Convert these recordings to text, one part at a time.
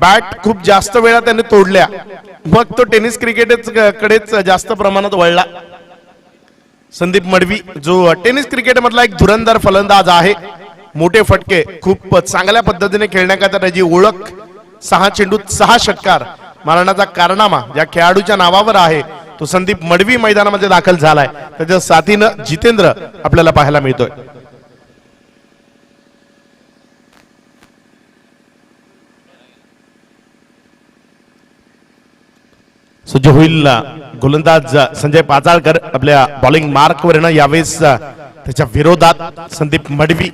Bat खूप जास्त वेळा त्याने तोडल्या, मग तो टेनिस क्रिकेटकडेच जास्त प्रमाणात वळला. संदीप मडवी जो टेनिस क्रिकेट मधला एक धुरंधर फलंदाज आहे, मोठे फटके खूप चांगल्या पद्धतीने खेळण्याकरता त्याची ओळख, 6 चेंडूत 6 षटकार मारण्याचा कारनामा ज्या खेळाडूच्या नावावर आहे तो संदीप मडवी मैदानामध्ये दाखल झालाय. त्याच्या साथीनं जितेंद्र आपल्याला पाहायला मिळतोय. सज्ज होईल गोलंदाज संजय पाचाळकर आपल्या बॉलिंग मार्कवर यावेळेस त्याच्या विरोधात संदीप मडवी.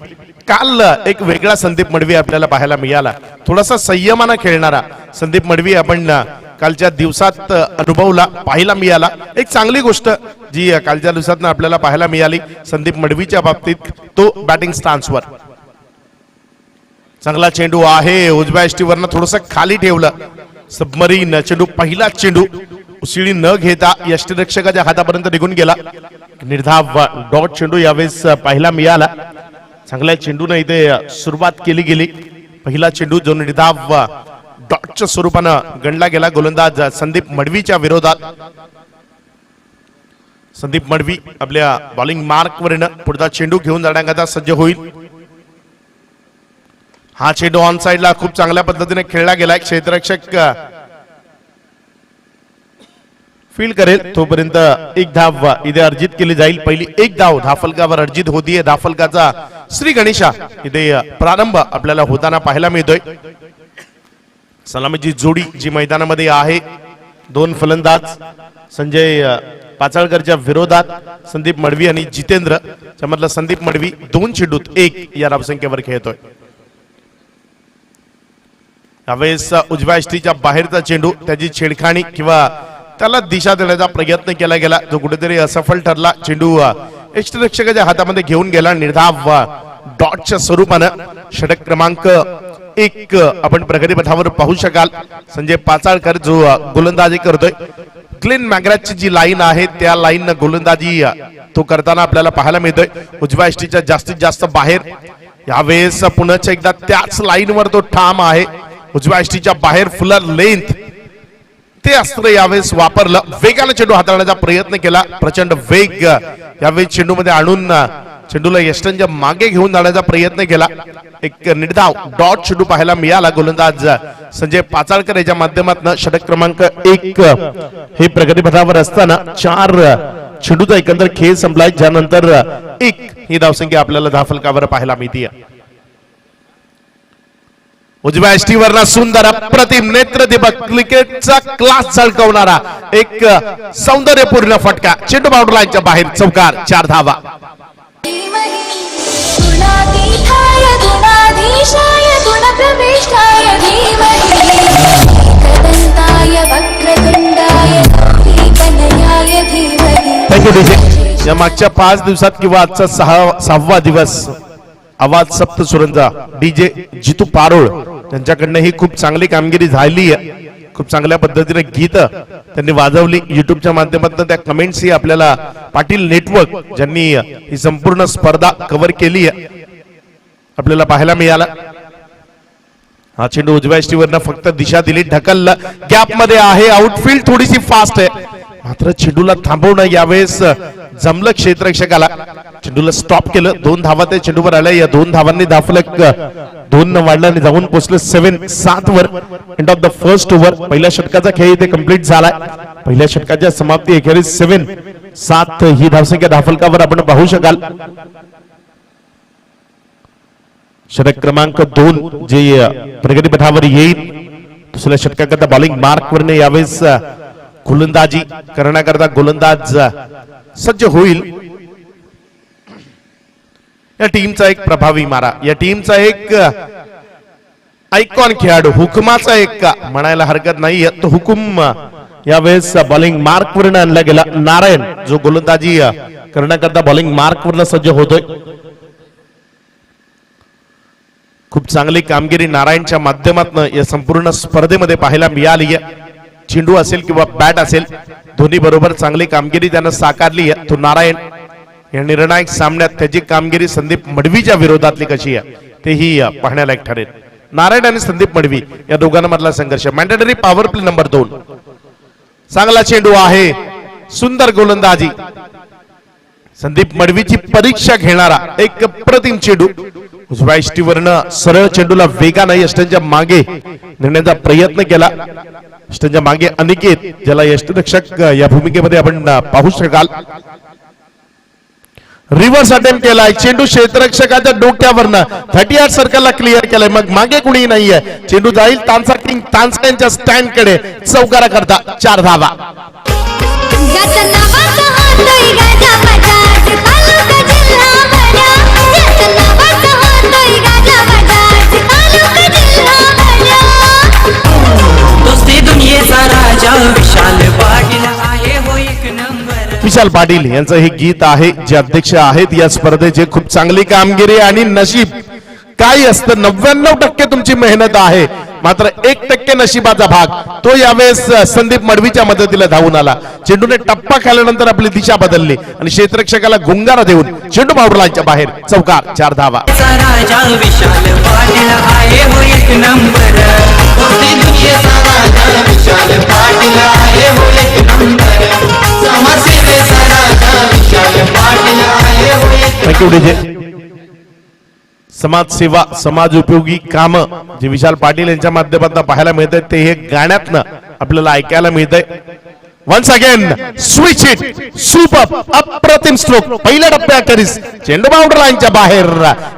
काल एक वेगळा संदीप मडवी आपल्याला पाहायला मिळाला, थोडासा संयमानं खेळणारा संदीप मडवी आपण कालच्या दिवसात अनुभवला, पाहायला मिळाला. एक चांगली गोष्ट जी कालच्या दिवसात आपल्याला पाहायला मिळाली संदीप मडवीच्या बाबतीत, तो बॅटिंग स्टान्सवर चांगला चेंडू आहे, उजव्या यष्टीवरनं थोडस खाली ठेवलं, सबमरीन चेंडू, पहिला चेंडू उशिळी न घेता यष्टीरक्षकाच्या हातापर्यंत निघून गेला. निर्धाव डॉट चेंडू यावेळेस पाहायला मिळाला. चांगल्या चेंडूने इथे सुरुवात केली गेली. पहिला चेंडू जो निर्धाव डॉटच्या स्वरूपानं गणला गेला गोलंदाज संदीप मडवीच्या विरोधात. संदीप मडवी आपल्या बॉलिंग मार्कवरनं पुढचा चेंडू घेऊन जाण्याकरता सज्ज होईल. हा चेंडू ऑन साइडला खूप चांगल्या पद्धतीने खेळला गेलाय. क्षेत्ररक्षक फील्ड करेल तोपर्यंत एक धाव इथे अर्जित केली जाईल. पहिली एक धाव धाफलकावर अर्जित होतीये. धाफलकाचा श्री गणेशा इथे प्रारंभ आपल्याला होताना पाहायला मिळतोय. सलामीची जोडी जी मैदानामध्ये आहे, 2 फलंदाज संजय पाचाळकरच्या विरोधात संदीप मडवी आणि जितेंद्र. त्यामधला संदीप मडवी 2 चेंडूत 1 या धावसंख्येवर खेळतोय. यावेळेस उजव्या यष्टीच्या बाहेरचा चेंडू, त्याची छेडखाणी किंवा त्याला दिशा देण्याचा प्रयत्न केला गेला, जो कुठेतरी असफल ठरला. चेंडू यष्टीरक्षकाच्या हातामध्ये घेऊन गेला. निर्धाव डॉटच्या स्वरूपानं षटक क्रमांक 1 आपण प्रगतीपथावर पाहू शकाल. संजय पाचाळकर जो गोलंदाजी करतोय, ग्लेन मॅग्राथची जी लाईन आहे त्या लाईन गोलंदाजी तो करताना आपल्याला पाहायला मिळतोय. उजव्या यष्टीच्या जास्तीत जास्त बाहेर. यावेळेस पुन्हा एकदा त्याच लाईनवर तो ठाम आहे. उजव्या यष्टीच्या बाहेर फुलर लेंथ ते अस्त्र यावेळेस वापरलं. वेगाने चेंडू हाताळण्याचा प्रयत्न केला. प्रचंड वेग यावेळेस चेंडूमध्ये आणून चेंडूला यष्टांच्या मागे घेऊन जाण्याचा प्रयत्न केला. एक निर्धाव डॉट चेंडू पाहायला मिळाला गोलंदाज संजय पाचाळकर याच्या माध्यमातून. षटक क्रमांक 1 हे प्रगतीपथावर असताना 4 चेंडूचा एकंदर खेळ संपलाय, ज्यानंतर 1 ही धावसंख्या आपल्याला धाफलकावर पाहायला मिळते. उजव्या यष्टीवरनं सुंदर अप्रतिम नेत्रदीपक क्रिकेटचा क्लास झळकवणारा एक सौंदर्यपूर्ण फटका. चेंडू बाउंड्री लाईनच्या बाहेर, चौकार, 4 धावा. Thank you DJ. या मागच्या 5 दिवसात किंवा आजचा 6वा दिवस आवाज सप्त सुरंजा डीजे जितू पारोळ त्यांच्याकडनं ही खूप चांगली कामगिरी झाली आहे. खूप चांगल्या पद्धतीने गीत त्यांनी वाजवली. युट्यूबच्या माध्यमातून त्या कमेंट्स ही आपल्याला पाटील नेटवर्क ज्यांनी ही संपूर्ण स्पर्धा कव्हर केली आहे आपल्याला पाहायला मिळाला. हा चेंडू उजव्या यष्टीवरनं फक्त दिशा दिली, ढकललं, गॅप मध्ये आहे. आउटफील्ड थोडीशी फास्ट आहे, मात्र चेंडूला थांबवणं यावेळेस जमलं क्षेत्ररक्षकाला. चेंडूला स्टॉप केलं. 2 धावा त्या चेंडूवर आल्या. या 2 धावांनी धाफलक 2 वाढला आणि जाऊन पोहोचलं 7 वर. End of the first over. पहिल्या षटकाचा खेळ इथे कंप्लीट झालाय. पहिल्या षटकाच्या समाप्ती अखेरीस 7 ही धावसंख्या धाफलकावर आपण पाहू शकाल. षटक क्रमांक 2 जे प्रगतीपथावर येईल. दुसऱ्या षटकाकरता बॉलिंग मार्कवरने यावेळेस गोलंदाजी करण्याकरता गोलंदाज सज्ज होईल. या टीमचा एक प्रभावी मारा, या टीमचा एक आयकॉन खेळाडू, हुकुमाचा एक म्हणायला हरकत नाही. तो हुकुम यावेळेस बॉलिंग मार्कवरून आणला गेला. नारायण जो गोलंदाजी करण्याकरता बॉलिंग मार्कवरून सज्ज होतोय. खूप चांगली कामगिरी नारायणच्या माध्यमातून या संपूर्ण स्पर्धेमध्ये पाहायला मिळाली आहे. चेंडू असेल किंवा बॅट असेल, दोन्ही बरोबर चांगली कामगिरी त्यानं साकारली आहे. तो नारायण या निर्णायक सामन्यात त्याची कामगिरी संदीप मडवीच्या विरोधातली कशी आहे तेही पाहण्यालायक ठरेल. नारायण आणि संदीप मडवी या दोघांमधला संघर्ष. Mandatory power play number 2. चांगला चेंडू आहे, सुंदर गोलंदाजी. संदीप मडवीची परीक्षा घेणारा एक प्रतिम चेंडू. उजव्या यष्टीवरनं सरळ चेंडूला वेगानं यष्टींच्या मागे नेण्याचा प्रयत्न केला. यष्टींच्या मागे अनिकेत, ज्याला यष्टीरक्षक या भूमिकेमध्ये आपण पाहू शकाल. रिव्हर्स अटेम्प्ट केलाय, चेंडू क्षेत्ररक्षकाच्या डोक्यावरनं 38 सर्कलला क्लिअर केलाय. मग मागे कुणी नाहीये. चेंडू जाईल तानसा किंग तानसा यांच्या स्टँड कडे. चौकारा करता 4 धावा. विशाल पाटील यांचं हे गीत आहे, जे अध्यक्ष आहेत या स्पर्धेचे. खूप चांगली कामगिरी आणि नशीब काय असतं. 99% तुमची मेहनत आहे, मात्र 1% नशिबाचा भाग. तो यावेळेस संदीप मडवीच्या मदतीला धावून आला. चेंडूने टप्पा खाल्यानंतर आपली दिशा बदलली आणि क्षेत्ररक्षकाला गुंगारा देऊन चेंडू बाउंड्री लाईनच्या बाहेर. चौकार 4 धावा. समाजसेवा, समाज उपयोगी काम जे विशाल पाटील यांच्या माध्यमातून पाहायला मिळतंय, ते हे गाण्यातनं आपल्याला ऐकायला मिळतंय. Once again switch it, super, अप्रतिम स्ट्रोक. पहिल्या टप्प्याखेरीस चेंडू बाउंड्री लाईनच्या बाहेर.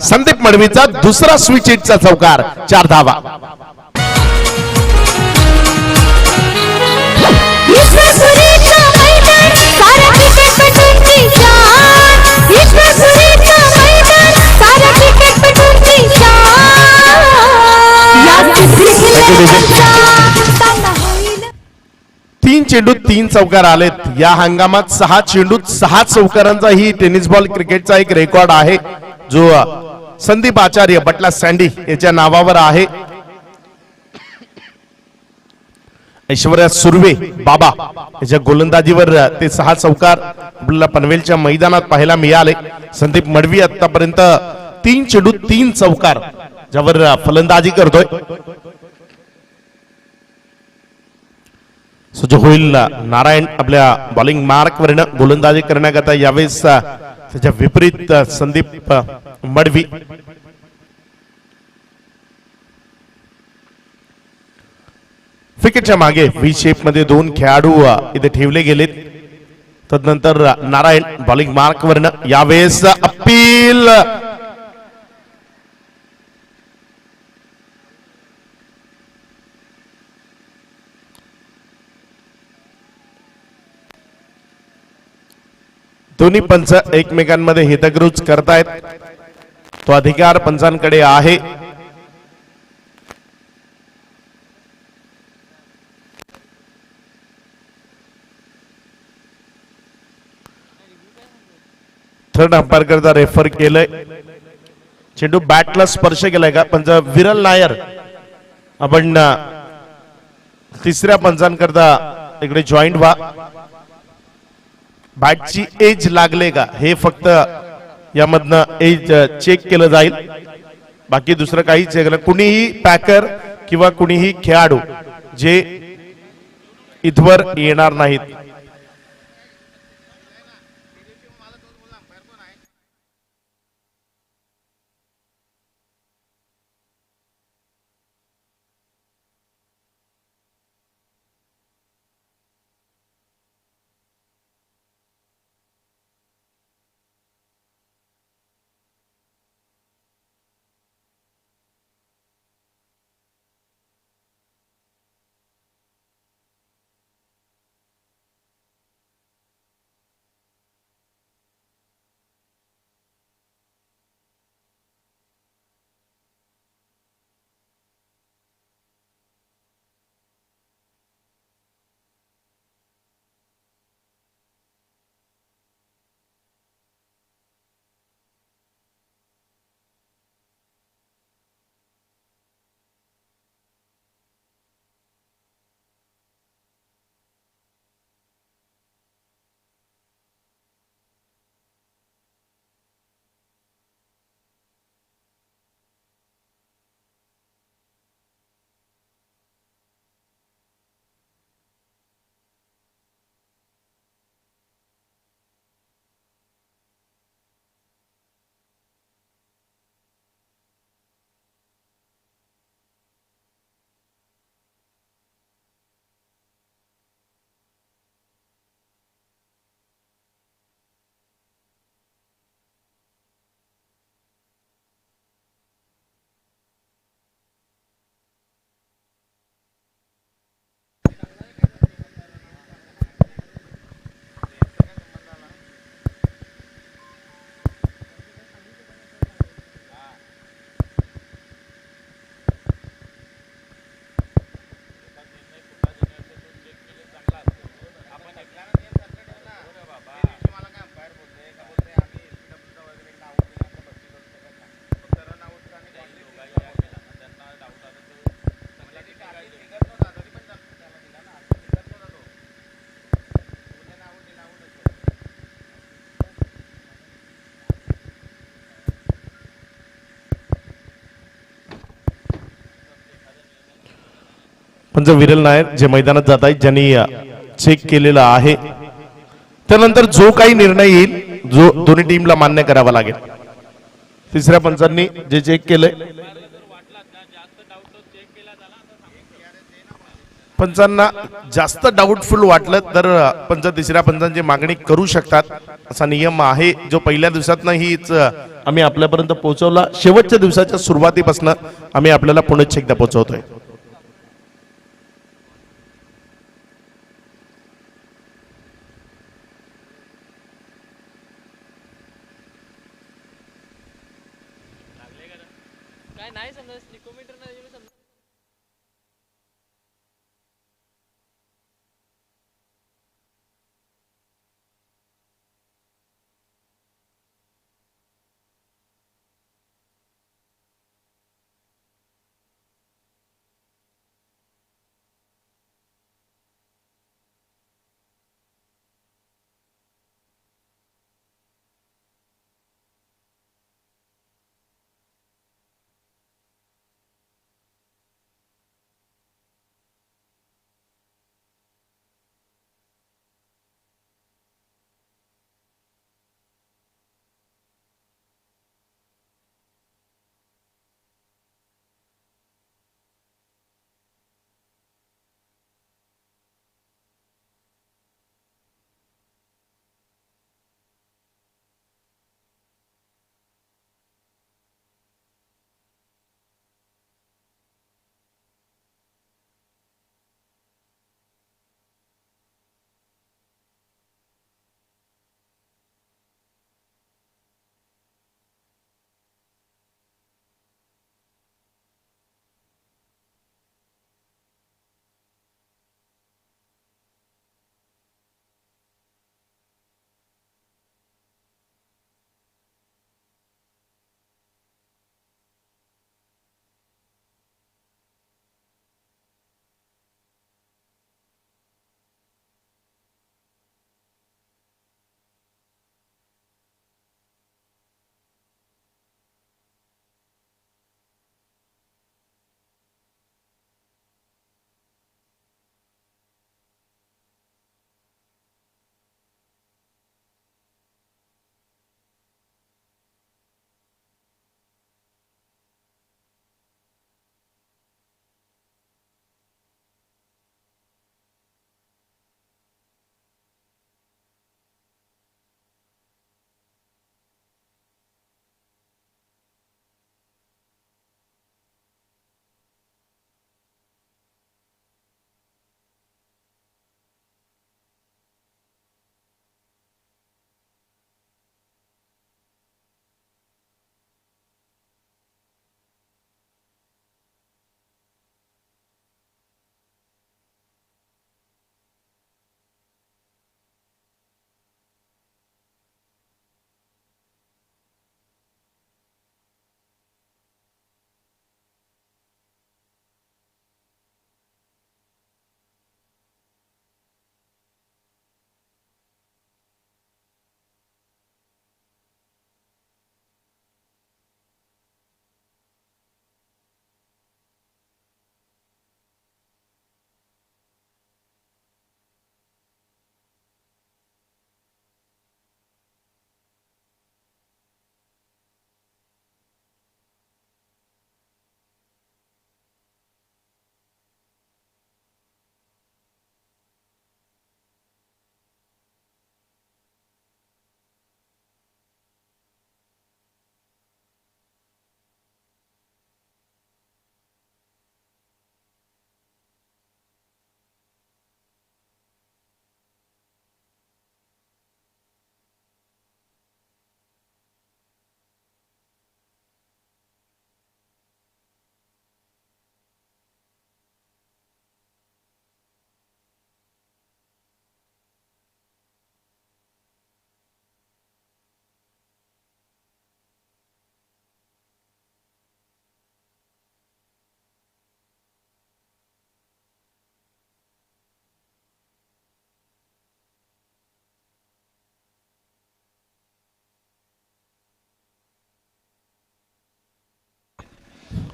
संदीप मडवीचा दुसरा स्विच इटचा चौकार 4 धावा. तीन चेंडू 3 चौकार आलेत या हंगामात. 6 चेंडूत 6 चौकारांचा ही टेनिस बॉल क्रिकेटचा एक रेकॉर्ड आहे, जो संदीप आचार्य बटला सँडी याच्या नावावर आहे. ऐश्वर्या सुर्वे बाबा याच्या गोलंदाजीवर ते 6 चौकार आपल्याला पनवेलच्या मैदानात पाहायला मिळाले. संदीप मडवी आतापर्यंत 3 चेंडू 3 चौकार ज्यावर फलंदाजी करतोय. सज्ज होईल नारायण आपल्या बॉलिंग मार्क वरनं गोलंदाजी करण्याकरता. यावेळेस त्याच्या विपरीत संदीप मडवी. विकेटच्या मागे व्ही शेप मध्ये 2 खेळाडू इथे ठेवले गेलेत. तदनंतर नारायण बॉलिंग मार्क वरनं. यावेळेस अपील दोन्ही पंच एकमेकांमध्ये हितगुज करतायत. तो अधिकार पंचांकडे आहे. थर्ड अंपायर करता रेफर केलंय. चेंडू बॅटला स्पर्श केलाय का पंच विरल नायर आपण तिसऱ्या पंचांकरता इकडे जॉईंट व्हा. बॅटची एज लागले का हे फक्त यामधनं एज चेक केलं जाईल. बाकी दुसरं काही चेक नाही. कुणीही पॅकर किंवा कुणीही खेळाडू जे इथवर येणार नाहीत. पंच विरल नायर जे मैदानात जात आहेत ज्यांनी चेक केलेला आहे त्यानंतर जो काही निर्णय येईल जो दोन्ही टीमला मान्य करावा लागेल. तिसऱ्या पंचांनी जे चेक केलंय पंचांना जास्त डाऊटफुल वाटलं तर पंच तिसऱ्या पंचांची मागणी करू शकतात असा नियम आहे जो पहिल्या दिवसातनं हीच आम्ही आपल्यापर्यंत पोहोचवला. शेवटच्या दिवसाच्या सुरुवातीपासून आम्ही आपल्याला पुण्यात एकदा पोहोचवतोय.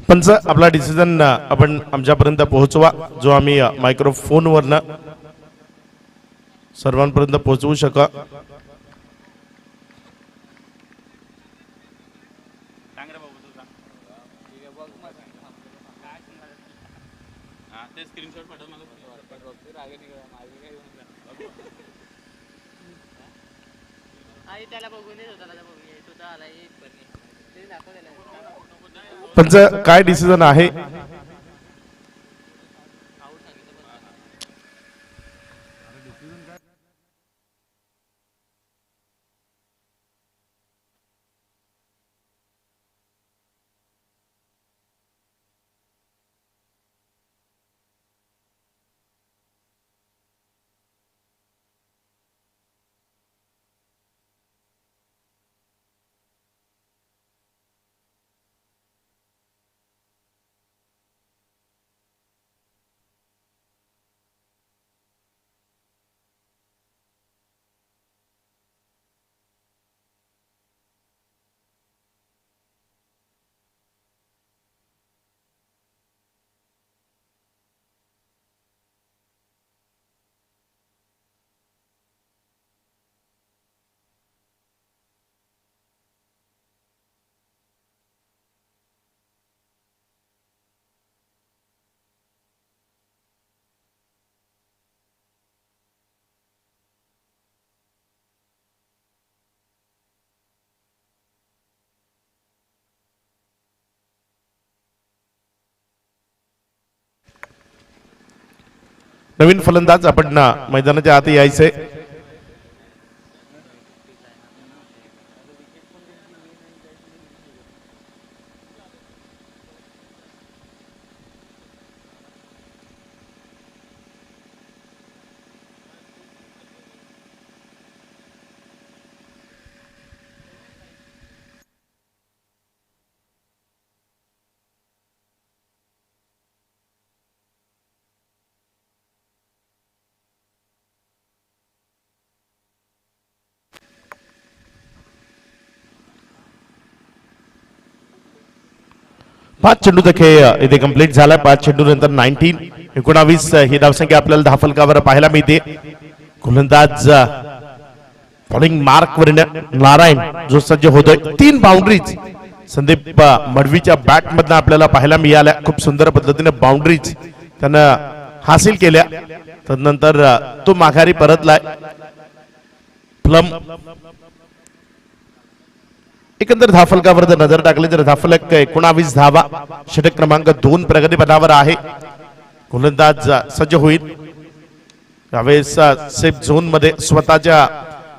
पंच आपला डिसिजन आपण आमच्यापर्यंत पोहोचवा, जो आम्ही मायक्रोफोनवरनं सर्वांपर्यंत पोहोचवू शका. पंच काय डिसिजन आहे? नवीन फलंदाज आपण मैदानाच्या आत यायचे. पाच चेंडूचा खेळ इथे कंप्लीट झाला. 5 चेंडू नंतर 19 ही धावसंख्या आपल्याला धावफलकावर पाहायला मिळते. गोलंदाज बॉलिंग मार्क वर नारायण जो सज्ज होतोय. 3 बाउंड्रीज संदीप मडवीच्या बॅट मधनं आपल्याला पाहायला मिळाल्या. खूप सुंदर पद्धतीने बाउंड्रीज त्यानं हासिल केल्या. तदनंतर तो माघारी परतलाय. प्लम एकंदर धावफलकावर जर नजर टाकली तर धावफलक 19 धावा. षटक क्रमांक 2 प्रगतीपथावर आहे. गोलंदाज सज्ज होईल. यावेळेस सेफ झोन मध्ये स्वतःच्या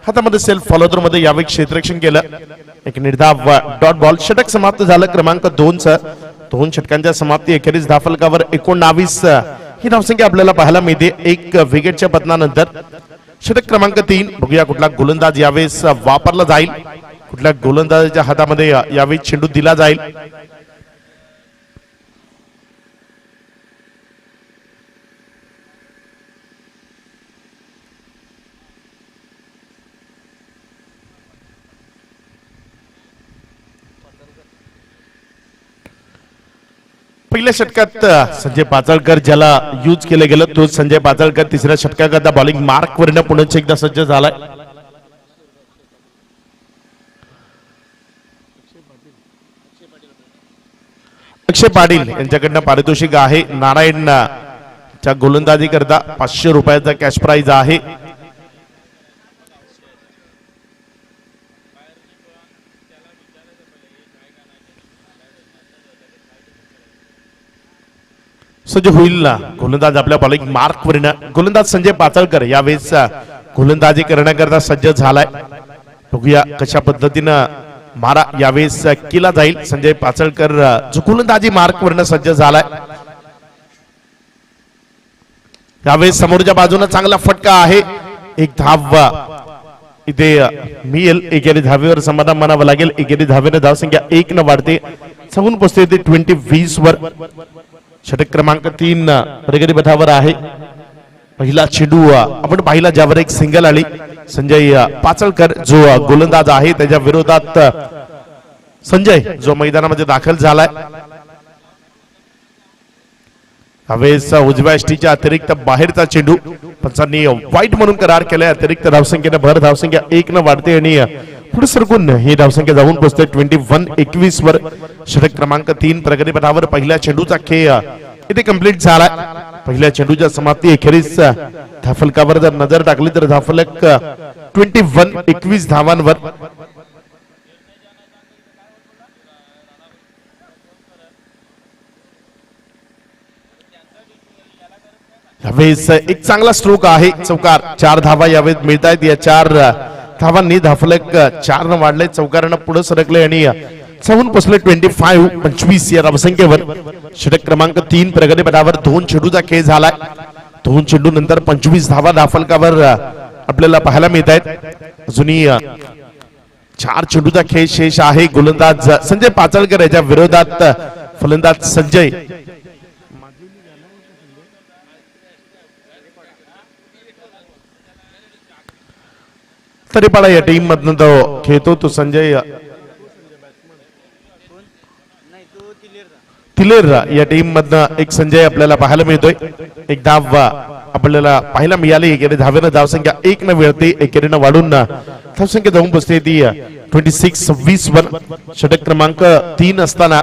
हातामध्ये सेल्फ फॉलोथ्रू मध्ये यावेळी क्षेत्ररक्षण केलं. एक निर्धाव डॉट बॉल. षटक समाप्त झालं क्रमांक 2 च. 2 षटकांच्या समाप्ती अखेरीस धावफलकावर 19 ही धावसंख्या आपल्याला पाहायला मिळते. एक विकेटच्या पतनानंतर षटक क्रमांक 3. बघूया कुठला गोलंदाज यावेळेस वापरला जाईल, कुठल्या गोलंदाजाच्या हातामध्ये यावेळी चेंडू दिला जाईल. पहिल्या षटकात संजय पाचळकर ज्याला यूज केलं गेलं तो संजय पाचळकर तिसऱ्या षटकाकरता बॉलिंग मार्क वरनं पुन्हा एकदा सज्ज झालाय. अक्षय पाटील यांच्याकडनं पारितोषिक आहे. नारायण च्या गोलंदाजी करता 500 रुपयाचा कॅश प्राइज आहे. सज्ज होईल ना गोलंदाज आपल्या बॉलिंग मार्क वरनं. गोलंदाज संजय पाचळकर यावेळेस गोलंदाजी करण्याकरता सज्ज झालाय. बघूया कशा पद्धतीनं मारा यावेळेस केला जाईल. संजय पाचळकर जो गोलंदाजी मार्क वरनं सज्ज झालाय. यावेळेस समोरच्या बाजूने चांगला फटका आहे. एक धाव इथे मिळेल. एकेरी धावेवर समाधान मानावं लागेल. एकेरी धावेने धावसंख्या 1 न वाढते. सांगून पोहोचते ते 20-20 वर. षटक क्रमांक 3 प्रगती पथावर आहे. पहिला चेंडू आपण पाहिला ज्यावर एक सिंगल आली. संजय पाचळकर जो गोलंदाज आहे त्याच्या विरोधात संजय जो मैदानामध्ये दाखल झालाय. हवेस उजव्या एसटीच्या अतिरिक्त बाहेरचा चेंडू पंचांनी वाईट म्हणून करार केलाय. अतिरिक्त धावसंख्येने भर धावसंख्या 1 न वाढते आणि पुढे सरकून ही धावसंख्या जाऊन पोहोचते 21-21 वर. षटक क्रमांक 3 प्रगतीपथावर पहिल्या चेंडूचा खेळ इथे कंप्लीट झाला. पहिल्या चेंडूच्या समाप्ती अखेरीस धाफलकावर जर नजर टाकली तर धाफलक 21-21 धावांवर. यावेळेस एक चांगला स्ट्रोक आहे चौकार. 4 धावा यावेळेस मिळत आहेत. या 4 धावांनी धाफलक 4 न वाढले. चौकारानं पुढे सरकले आणि जाऊन पोचले 25-25 या धावसंख्येवर. षटक क्रमांक 3 प्रगतीपथावर 2 चेंडूचा खेळ झालाय. 2 चेंडू नंतर 25 धावा धाफलकावर आपल्याला पाहायला मिळत आहेत. अजूनही 4 चेंडूचा खेळ शेष आहे. गोलंदाज संजय पाचळकर याच्या विरोधात फलंदाज संजय तरीपाडा या टीम मधनं तो खेळतो. तो संजय तिलेर या टीम मधनं एक संजय आपल्याला पाहायला मिळतोय. एक धाव आपल्याला पाहायला मिळाली. एकेरी धावेनं धावसंख्या 1 न मिळते. एकेरीनं वाढून धावसंख्या जाऊन पोचते ती 26-26 वर. षटक क्रमांक 3 असताना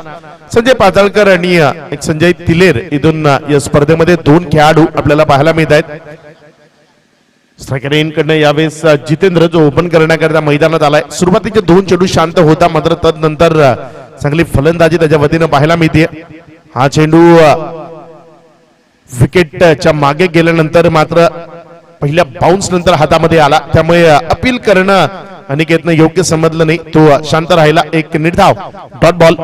संजय पाताळकर आणि एक संजय तिलेर इथून या स्पर्धेमध्ये 2 खेळाडू आपल्याला पाहायला मिळत आहेत. स्ट्रायकरकडनं यावेळेस जितेंद्र जो ओपन करण्याकरता मैदानात आलाय. सुरुवातीचे 2 चेंडू शांत होता मात्र तदनंतर चांगली फलंदाजी त्याच्या वतीनं पाहायला मिळते. हा चेंडू विकेटच्या मागे गेल्यानंतर मात्र पहिल्या बाउन्स नंतर हातामध्ये आला. त्यामुळे अपील करणं अनिकेतनं योग्य समजलं नाही. तो शांत राहिला. एक निर्धाव डॉट बॉल.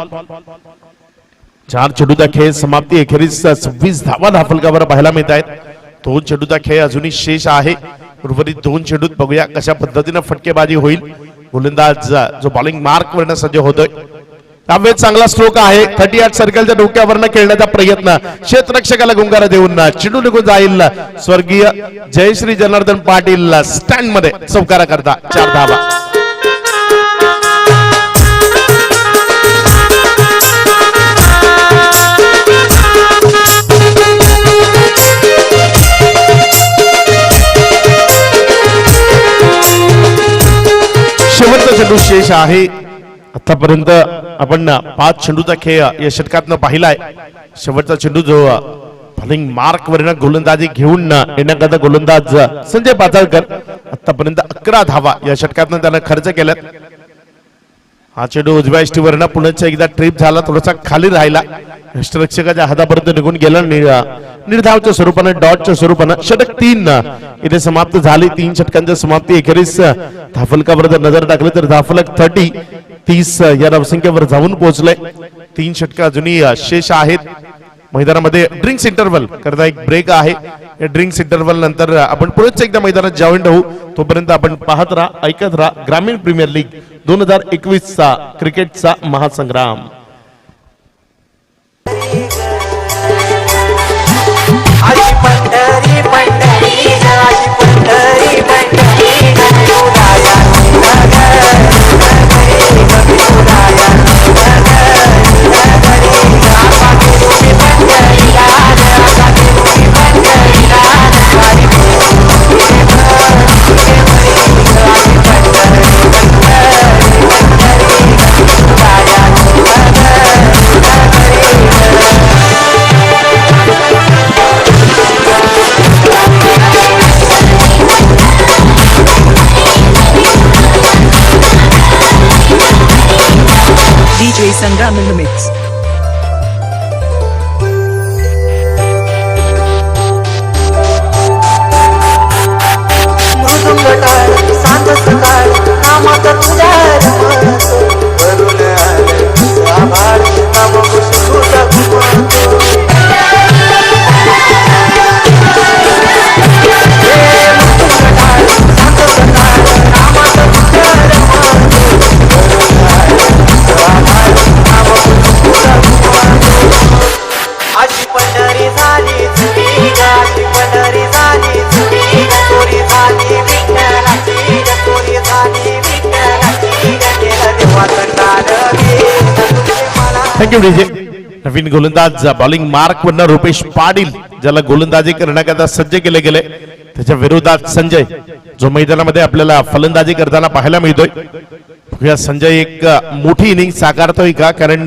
4 चेंडूचा खेळ समाप्ती अखेरीस 26 धावा धाफलकावर पाहायला मिळत आहेत. 2 चेंडूचा खेळ अजूनही शेष आहे. उर्वरित 2 चेंडूत बघूया कशा पद्धतीनं फटकेबाजी होईल. गोलंदाज जो बॉलिंग मार्क वरनं सज्ज होतोय. त्यावेळेस चांगला स्ट्रोक आहे. 38 सर्कलच्या डोक्यावरनं खेळण्याचा प्रयत्न. क्षेत्ररक्षकाला गुंगारा देऊन चेंडू निघून जाईल. स्वर्गीय जयश्री जनार्दन पाटील स्टँड मध्ये चौकारा करता 4 धावा. शेवटचा चेंडू शेष आहे. आतापर्यंत आपण 5 चेंडूचा खेळ या षटकातनं पाहिलाय. शेवटचा चेंडू जो बॉलिंग मार्क वरनं गोलंदाजी घेऊन येण्याकरता गोलंदाज संजय पाताळकर आतापर्यंत 11 धावा या षटकातनं त्यानं खर्च केल्यात. हा चेंडू उजव्या एसटीवरनं पुन्हा एकदा ट्रिप झाला. थोडासा खाली राहिला. यष्टरक्षकाच्या हातापर्यंत निघून गेला. निर्धावच्या स्वरूपानं डॉटच्या स्वरूपानं षटक 3 इथे समाप्त झाली. 3 षटकांच्या समाप्ती अखेरीस धाफलकावर जर नजर टाकली तर धाफलक 30 या धावसंख्येवर जाऊन पोहोचले. 3 षटक अजूनही शेष आहेत. मैदानामध्ये ड्रिंक्स इंटरव्हल करता एक ब्रेक आहे. या ड्रिंक्स इंटरव्हल नंतर आपण पुढेच एकदा मैदानात जॉईंट होऊ. तोपर्यंत आपण पाहत राहा, ऐकत राहा ग्रामीण प्रीमियर लीग 2021 चा क्रिकेटचा महासंग्राम. DJ Sangram in the mix. Thank you DJ. नवीन गोलंदाज बॉलिंग मार्क वरनं रुपेश पाटील ज्याला गोलंदाजी करण्याकरता सज्ज केले गेले, त्याच्या विरोधात संजय जो मैदानामध्ये आपल्याला फलंदाजी करताना पाहायला मिळतोय. या संजय एक मोठी इनिंग साकारतोय का? कारण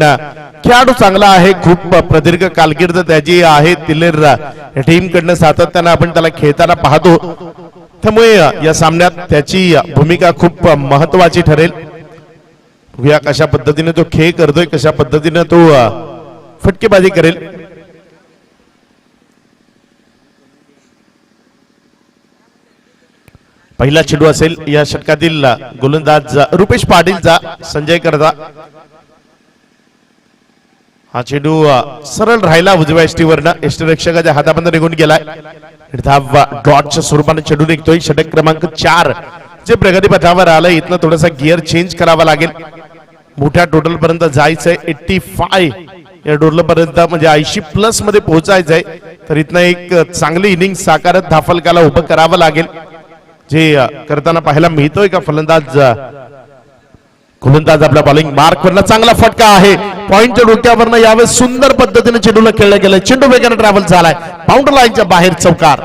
खेळाडू चांगला आहे, खूप प्रदीर्घ कारकीर्द त्याची आहे तिलेर या टीम कडनं सातत्यानं आपण त्याला खेळताना पाहतो, त्यामुळे या सामन्यात त्याची भूमिका खूप महत्वाची ठरेल. बघूया कशा पद्धतीने तो खेळ करतोय, कशा पद्धतीने तो फटकेबाजी करेल. पहिला चेंडू असेल या षटकातील गोलंदाज रुपेश पाटीलचा संजय करता. हा चेंडू सरळ राहिला उजव्या एष्टीवरनं, एष्टीरक्षकाच्या हातामध्ये निघून गेलाय. धाव डॉटच्या स्वरूपाने चेंडू निघतोय. षटक क्रमांक 4 जे प्रगती पथावर आलंय, इथनं थोडासा गिअर चेंज करावा लागेल. मोठ्या टोटल पर्यंत जायचंय, 85 या टोटल पर्यंत म्हणजे 80+ मध्ये पोहोचायचंय. तर इथनं एक चांगली इनिंग साकारत धाफलकाला उभं करावं लागेल, जे करताना पाहायला मिळतोय का? गोलंदाज आपल्या बॉलिंग मार्क वरनं चांगला फटका आहे, पॉइंटच्या डोक्यावरनं यावेळेस सुंदर पद्धतीने चेंडूला खेळलं गेलं. चेंडू वेगाने ट्रॅव्हल झालाय बाउंड्री लाईनच्या बाहेर, चौकार.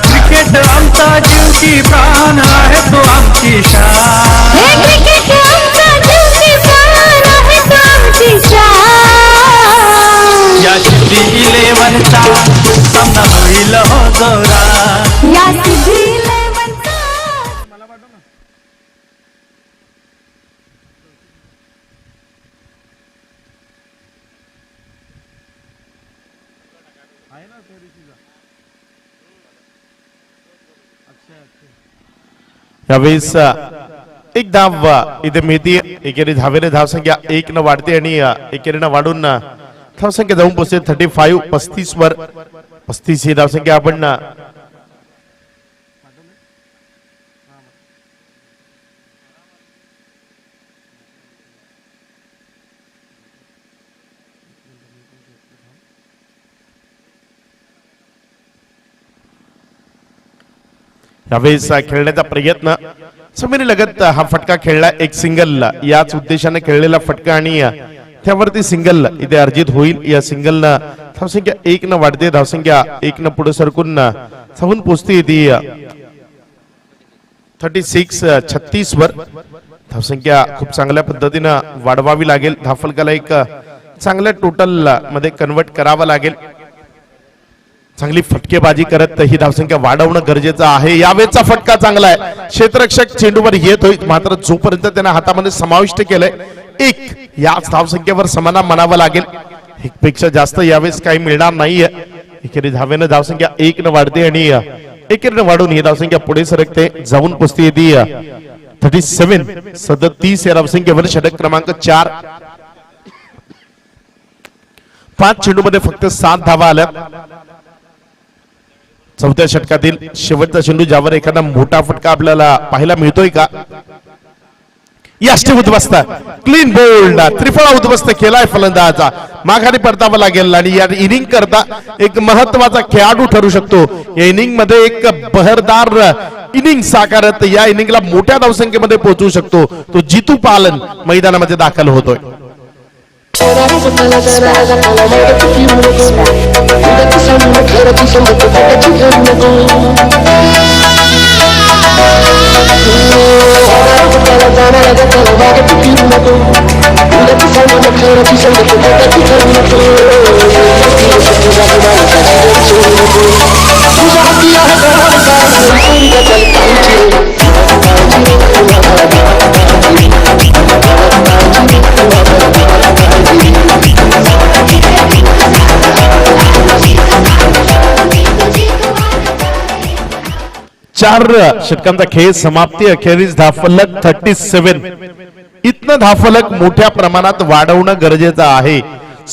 क्रिकेट आमचा जीव की प्राण आहे, तो आमची शान. या सिद्धी 11चा सामना होईल हो जोरात. यावेळेस एक धाव इथे मिळते. एकेरी धावेने धावसंख्या 1 न वाढते आणि एकेरीनं वाढून धावसंख्या जाऊन पोहोचते 35 35 वर. 35 ही धावसंख्या आपण यावेळेस खेळण्याचा प्रयत्न समीर लगत हा फटका खेळला, एक सिंगल याच उद्देशाने खेळलेला फटका आणि त्यावरती सिंगल इथे अर्जित होईल. या सिंगल न धावसंख्या 1 न वाढते, धावसंख्या 1 न पुढे सरकून जाऊन पोहोचते ती 36 वर. धावसंख्या खूप चांगल्या पद्धतीनं वाढवावी लागेल. धावफलकाला एक चांगल्या टोटल मध्ये कन्वर्ट करावं लागेल. चांगली फटकेबाजी करत ही धावसंख्या वाढवणं गरजेचं आहे. यावेळेचा फटका चांगला आहे, क्षेत्ररक्षक चेंडूवर येत होईल, मात्र जोपर्यंत त्यांना हातामध्ये समाविष्ट केलंय 1 याच धावसंख्येवर समाधान मानावं लागेल. 1 पेक्षा जास्त यावेळेस काही मिळणार नाहीये. एकेरी धावेनं धावसंख्या 1 न वाढते आणि एकेरीनं वाढून ही धावसंख्या पुढे सरकते, जाऊन पोचते ती 37 या धावसंख्येवर. षटक क्रमांक 4 5 चेंडूमध्ये फक्त 7 धावा आल्या. चौथ्या षटकातील शेवटचा चेंडू ज्यावर एखादा मोठा फटका आपल्याला पाहायला मिळतोय का? यष्टी उद्ध्वस्त, क्लीन बोल्ड, त्रिफळा उद्ध्वस्त केलाय फलंदाजा. माघारी परतावं लागेल आणि या इनिंग करता एक महत्वाचा खेळाडू ठरू शकतो. या इनिंग मध्ये एक बहरदार इनिंग साकारत या इनिंगला मोठ्या धावसंख्येमध्ये पोहोचू शकतो. तो जितू पालन मैदानामध्ये दाखल होतोय. चार षटकांचा खेळ समाप्ती अखेरीस धावफलक 37. इथनं धावफलक मोठ्या प्रमाणात वाढवणं गरजेचं आहे.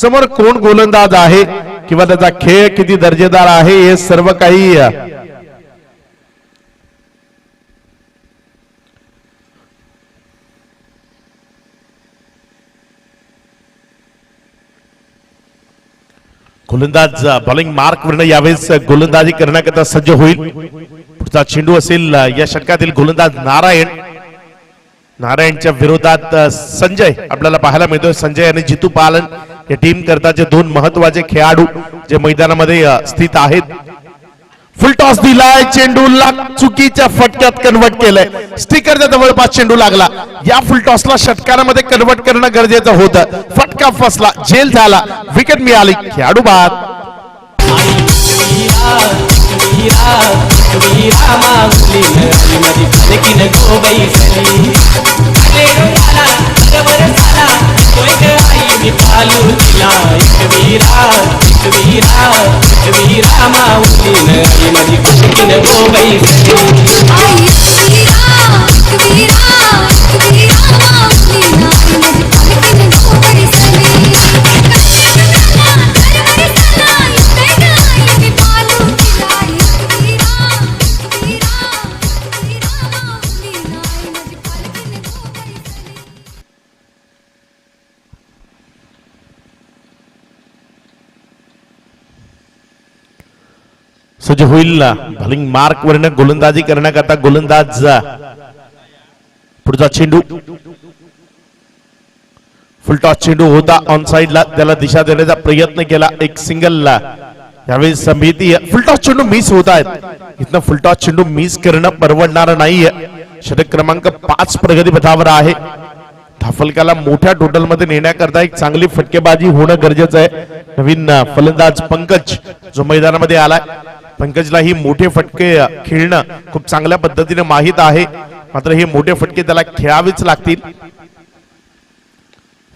समोर कोण गोलंदाज आहे किंवा त्याचा खेळ किती दर्जेदार आहे हे सर्व काही गोलंदाज बॉलिंग मार्क वरनं यावेळेस गोलंदाजी करण्याकरता सज्ज होईल. पुढचा चेंडू असेल या षटकातील गोलंदाज नारायणच्या विरोधात संजय आपल्याला पाहायला मिळतोय. संजय आणि जितू पालन या टीम करताचे दोन महत्वाचे खेळाडू जे मैदानामध्ये स्थित आहेत. फुल टॉस दिलाय, चेंडूला चुकीच्या फटक्यात कन्वर्ट केलंय. स्टिकरच्या जवळपास चेंडू लागला. या फुल टॉसला षटकारामध्ये कन्वर्ट करणं गरजेचं होतं. फटका फसला, झेल झाला, विकेट मिळाली, खेळाडू बाद. सज्ज होईल बॉलिंग मार्क वरनं गोलंदाजी करण्याकरता गोलंदाज. पुढचा चेंडू फुल टॉस चेंडू होता ऑन साइडला, त्याला दिशा देण्याचा प्रयत्न केला. एक सिंगलला यावेळेस समिती. फुल टॉस चेंडू मिस होत आहेत. इथनं फुल टॉस चेंडू मिस करणं परवडणार नाहीये. षटक क्रमांक 5 प्रगतीपथावर आहे. धाफलकाला मोठ्या टोटल मध्ये नेण्याकरता एक चांगली फटकेबाजी होणं गरजेचं आहे. नवीन फलंदाज पंकज जो मैदानामध्ये आलाय, पंकजला ही मोठे फटके खेळणं खूप चांगल्या पद्धतीने माहित आहे. मात्र हे मोठे फटके त्याला खेळावेच लागतील.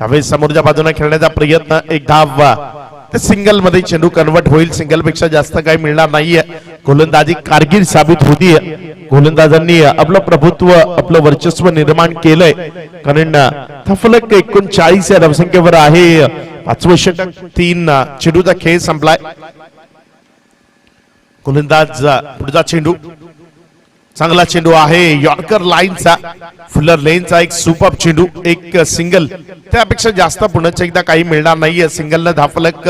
यावेळेस समोरच्या बाजूने खेळण्याचा प्रयत्न, एक धाव, ते सिंगल मध्ये चेंडू कन्वर्ट होईल. सिंगल पेक्षा जास्त काही मिळणार नाहीये. गोलंदाजी कारगिर साबित होतीये. गोलंदाजांनी आपलं प्रभुत्व, आपलं वर्चस्व निर्माण केलंय. कारण धाफलक 39 या धावसंख्येवर आहे. 5वं षटक, 3 चेंडूचा खेळ संपलाय. गोलंदाज पुढचा चेंडू, चांगला चेंडू आहे यॉर्कर लाईनचा, फुलर लेनचा एक सुपर चेंडू, एक सिंगल. त्यापेक्षा जास्त पुन्हा एकदा काही मिळणार नाहीये. सिंगल न धाफलक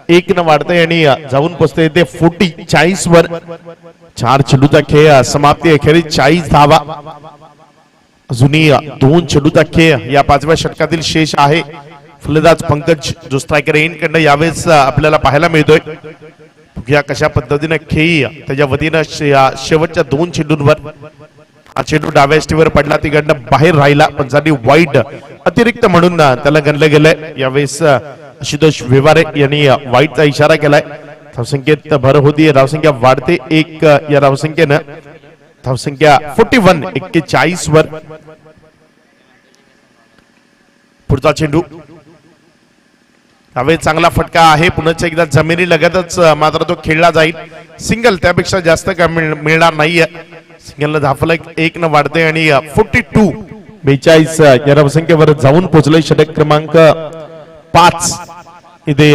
1 न वाढतंय आणि जाऊन पोहोचते ते 40 वर. 4 चेंडूचा खेळ समाप्ती, अखेरीस 40 धावा. अजूनही 2 चेंडूचा खेळ या 5व्या षटकातील शेष आहे. फलंदाज पंकज जो स्ट्रायकर एंड कडनं यावेळेस आपल्याला पाहायला मिळतोय. या कशा पद्धतीने खेळी त्याच्या वतीनं शेवटच्या 2 चेंडूंवर. हा चेंडू डाव्या स्टीवर पडला, तिकडनं बाहेर राहिला, पण साठी वाईट अतिरिक्त म्हणून त्याला गणलं गेलंय. यावेळेस आशुतोष व्यवहारे यांनी वाईटचा इशारा केलाय. धावसंख्येत भर होती, धावसंख्या वाढते. 1 या धावसंख्येनं धावसंख्या 41, 41 वर. पुढचा चेंडू, यावेळी चांगला फटका आहे. पुन्हा एकदा जमिनी लगतच मात्र तो खेळला जाईल. सिंगल त्यापेक्षा जास्त काय मिळणार नाहीये. सिंगल धाफलक 1 न वाढते आणि 42 या धावसंख्येवर जाऊन पोहोचले. षटक क्रमांक 5 इथे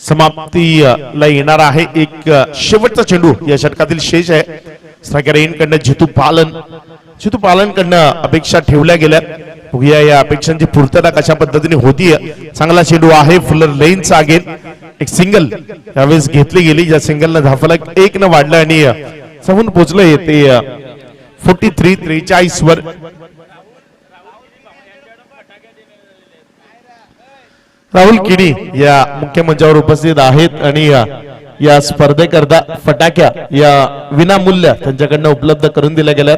समाप्तीला येणार आहे. एक शेवटचा चेंडू या षटकातील शेष आहे. स्ट्रायकर एंड कडनं जितू पालन कडनं अपेक्षा ठेवल्या गेल्या. बघूया या अपेक्षांची पूर्तता कशा पद्धतीने होतीये. चांगला चेंडू आहे फुलर लेनचा अगेन, एक सिंगल यावेळेस घेतली गेली. ज्या सिंगलनं धाफलक 1 न वाढलं आणि जाऊन पोहोचलंय ते 43 वर. राहुल किडी या मुख्य मंचावर उपस्थित आहेत आणि या स्पर्धेकरता फटाक्या या विनामूल्य त्यांच्याकडनं उपलब्ध करून दिल्या गेल्या.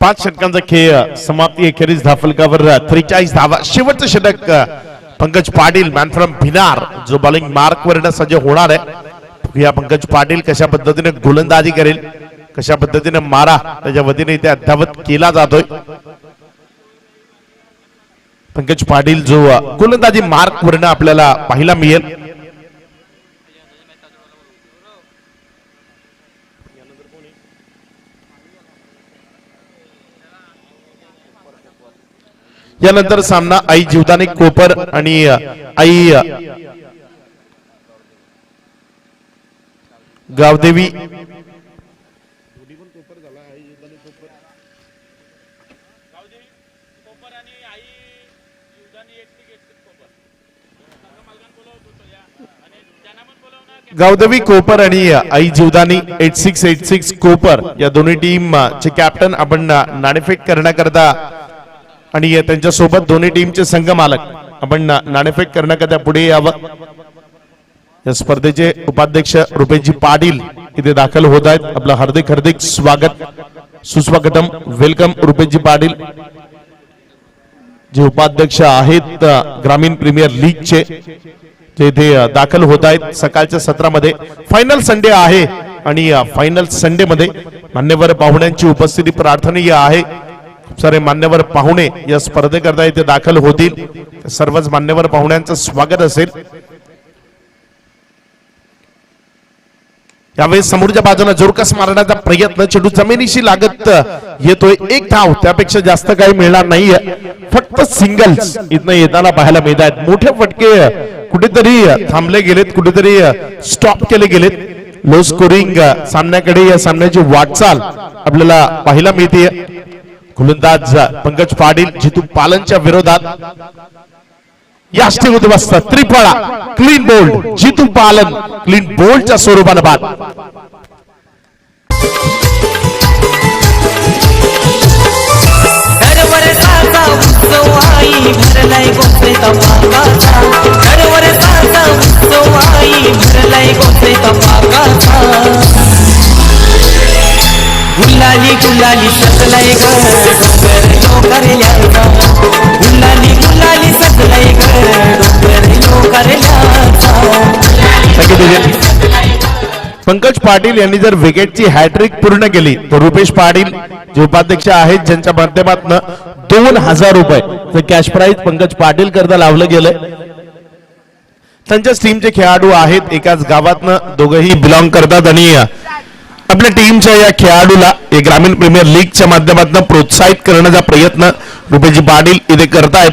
पाच षटकांचा खेळ समाप्ती, अखेरीस धाफलकावर 43 धावा. शेवटचं षटक पंकज पाटील मॅन फ्रॉम भिनार जो बॉलिंग मार्क वर सज्ज होणार आहे. या पंकज पाटील कशा पद्धतीने गोलंदाजी करेल, कशा पद्धतीने मारा त्याच्या वतीने इथे अद्यावत केला जातोय. पंकज पाटील जो गोलंदाजी मार्क वरन आपल्याला पाहायला मिळेल. यानंतर सामना आई जीवदानी कोपर आणि आई गावदेवी गावदेवी कोपर आणि आई जीवदानी 8686 कोपर या दोन्ही टीम चे कॅप्टन आपण नाणेफेक करण्याकरता आणि त्यांच्या सोबत दोन्ही टीमचे संघ मालक आपण नाणेफेक करण्याकरता पुढे यावं. या स्पर्धेचे उपाध्यक्ष रुपेशजी पाटील इथे दाखल होत आहेत. आपलं हार्दिक हार्दिक स्वागत सुस्वागतम वेलकम रुपेशजी पाटील जे उपाध्यक्ष आहेत ग्रामीण प्रीमियर लीगचे ते इथे दाखल होत आहेत. सकाळच्या सत्रामध्ये फायनल संडे आहे आणि फायनल संडे मध्ये मान्यवर पाहुण्यांची उपस्थिती प्रार्थनीय आहे. खूप सारे मान्यवर पाहुणे या स्पर्धेकरता इथे दाखल होतील. सर्वच मान्यवर पाहुण्यांचं स्वागत असेल. यावेळेस समोरच्या बाजूने जोरकस मारण्याचा प्रयत्न चेंडू जमिनीशी लागत येतोय. एक धाव त्यापेक्षा जास्त काही मिळणार नाहीये. फक्त सिंगल्स इथनं येताना पाहायला मिळत आहेत. मोठे फटके कुठेतरी थांबले गेलेत कुठेतरी स्टॉप केले गेलेत. लो स्कोरिंग सामन्याकडे या सामन्याची वाटचाल आपल्याला पाहायला मिळते. गोलंदाज पंकज पाटील जितू पालनच्या विरोधात याष्टी उद्ध्वस्त त्रिफळा क्लीन बोल्ड जितू पालन क्लीन बोल्डच्या स्वरूपानं बाद. दरवर्षाचा उत्सव आई भरलाय गोसे तपाकाचा. दरवर्षाचा उत्सव आई भरलाय गोसे तपाकाचा. गुलाली गुलाली सजलाय ग डोंगर लोकरल्याचा. गुलाली गुलाली सजलाय ग डोंगर लोकरल्याचा. पंकज पाटील यांनी जर विकेटची हॅट्रिक पूर्ण केली तर रुपेश पाटील जे उपाध्यक्ष आहेत ज्यांच्या माध्यमातून 2000 रुपये कॅश प्राइज पंकज पाटील करता लावलं गेलंय. त्यांच्याच टीमचे खेळाडू आहेत. एकाच गावातनं दोघंही बिलॉंग करतात आणि आपल्या टीमच्या या खेळाडूला ग्रामीण प्रीमियर लीगच्या माध्यमातून प्रोत्साहित करण्याचा प्रयत्न रुपेशजी पाटील इथे करतायत.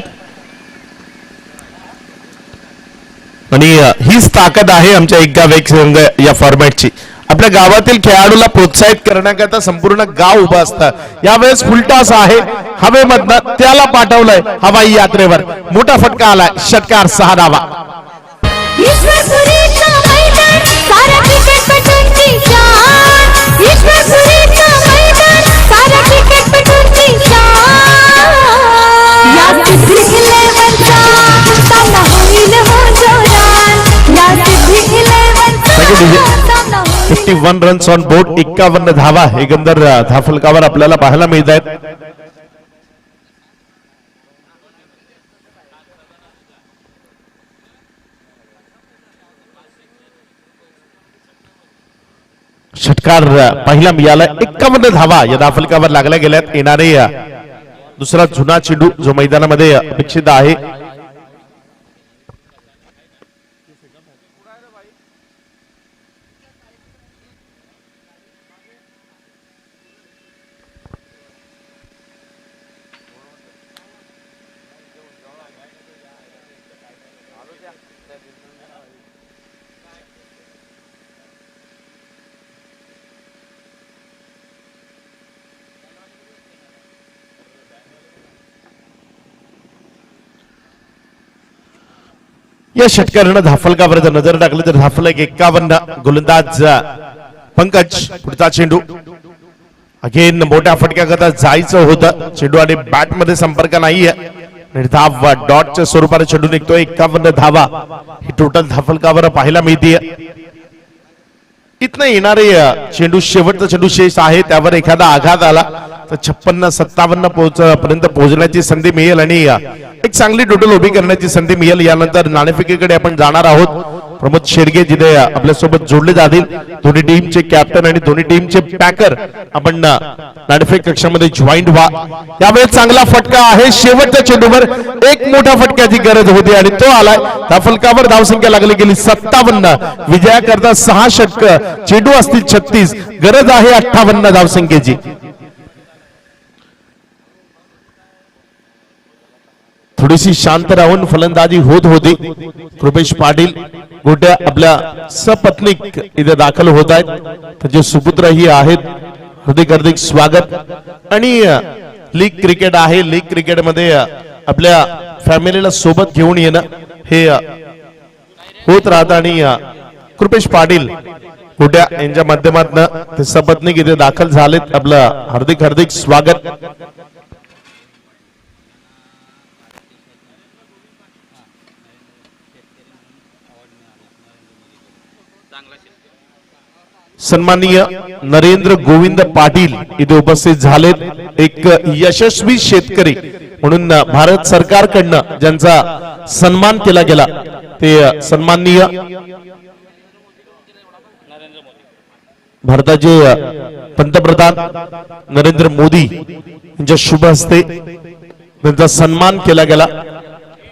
आणि हीच ताकद आहे आमच्या एक गाव एक संघ या फॉर्मॅटची. आपल्या गावातील खेळाडूला प्रोत्साहित करण्याकरता संपूर्ण गाव उभं असतं. यावेळेस फुलटॉस आहे. हवेमधनं त्याला पाठवलंय हवाई यात्रेवर. मोठा फटका आलाय. षटकार 6 धावा. या 51 रन्स ऑन बोर्ड 51 धावा एकंदर धाफलकावर आपल्याला पाहायला मिळत आहेत. षटकार पहिला मिळाला. 51 धावा या धाफलकावर लागल्या गेल्यात. येणारे दुसरा जुना चेंडू जो मैदानामध्ये अपेक्षित आहे. या षटकारानं धाफलकावर जर नजर टाकली तर धाफलक 51. गोलंदाज पंकज पुढचा चेंडू अगेन मोठ्या फटक्याकरता जायचं होतं. चेंडू आणि बॅट मध्ये संपर्क नाहीये. निर्धाव डॉटच्या स्वरूपाने चेंडू निघतोय. 51 धावा ही टोटल धाफलकावर पाहायला मिळते. इथनं येणारे चेंडू शेवटचा चेंडू शेष आहे. त्यावर एखादा आघात आला तर 56-57 पर्यंत पोहोचण्याची संधी मिळेल आणि एक चांगली टोटल उभी करण्याची संधी मिळेल. यानंतर नाणेफेकीकडे आपण जाणार आहोत. प्रमोद शेडगे जिथे आपल्या सोबत जोडले जातील. दोन्ही टीमचे कॅप्टन आणि दोन्ही टीमचे पॅकर आपण नाणेफेक कक्षामध्ये जॉईंट व्हा. यावेळेस चांगला फटका आहे. शेवटच्या चेंडूवर एक मोठ्या फटक्याची गरज होती आणि तो आलाय. धाफलकावर धावसंख्या लागली गेली 57. विजयाकरता 6 षटक. चेंडू असतील 36. गरज आहे 58 धावसंख्येची. थोडीशी शांत राहून फलंदाजी होत होती. कृपेश पाटील गोट्या आपल्या सपत्नीक इथे दाखल होत आहेत. त्याचे सुपुत्रही आहेत. हार्दिक स्वागत. आणि लीग क्रिकेट आहे. लीग क्रिकेटमध्ये आपल्या फॅमिलीला सोबत घेऊन येणं हे होत राहतं. आणि कृपेश पाटील गोट्या यांच्या माध्यमातून ते सपत्नीक इथे दाखल झालेत. आपलं हार्दिक स्वागत. सन्माननीय नरेंद्र गोविंद पाटील इथे उपस्थित झालेत. एक यशस्वी शेतकरी म्हणून भारत सरकारकडनं ज्यांचा सन्मान केला गेला ते सन्माननीय भारताचे पंतप्रधान नरेंद्र मोदी यांच्या शुभ हस्ते त्यांचा सन्मान केला गेला.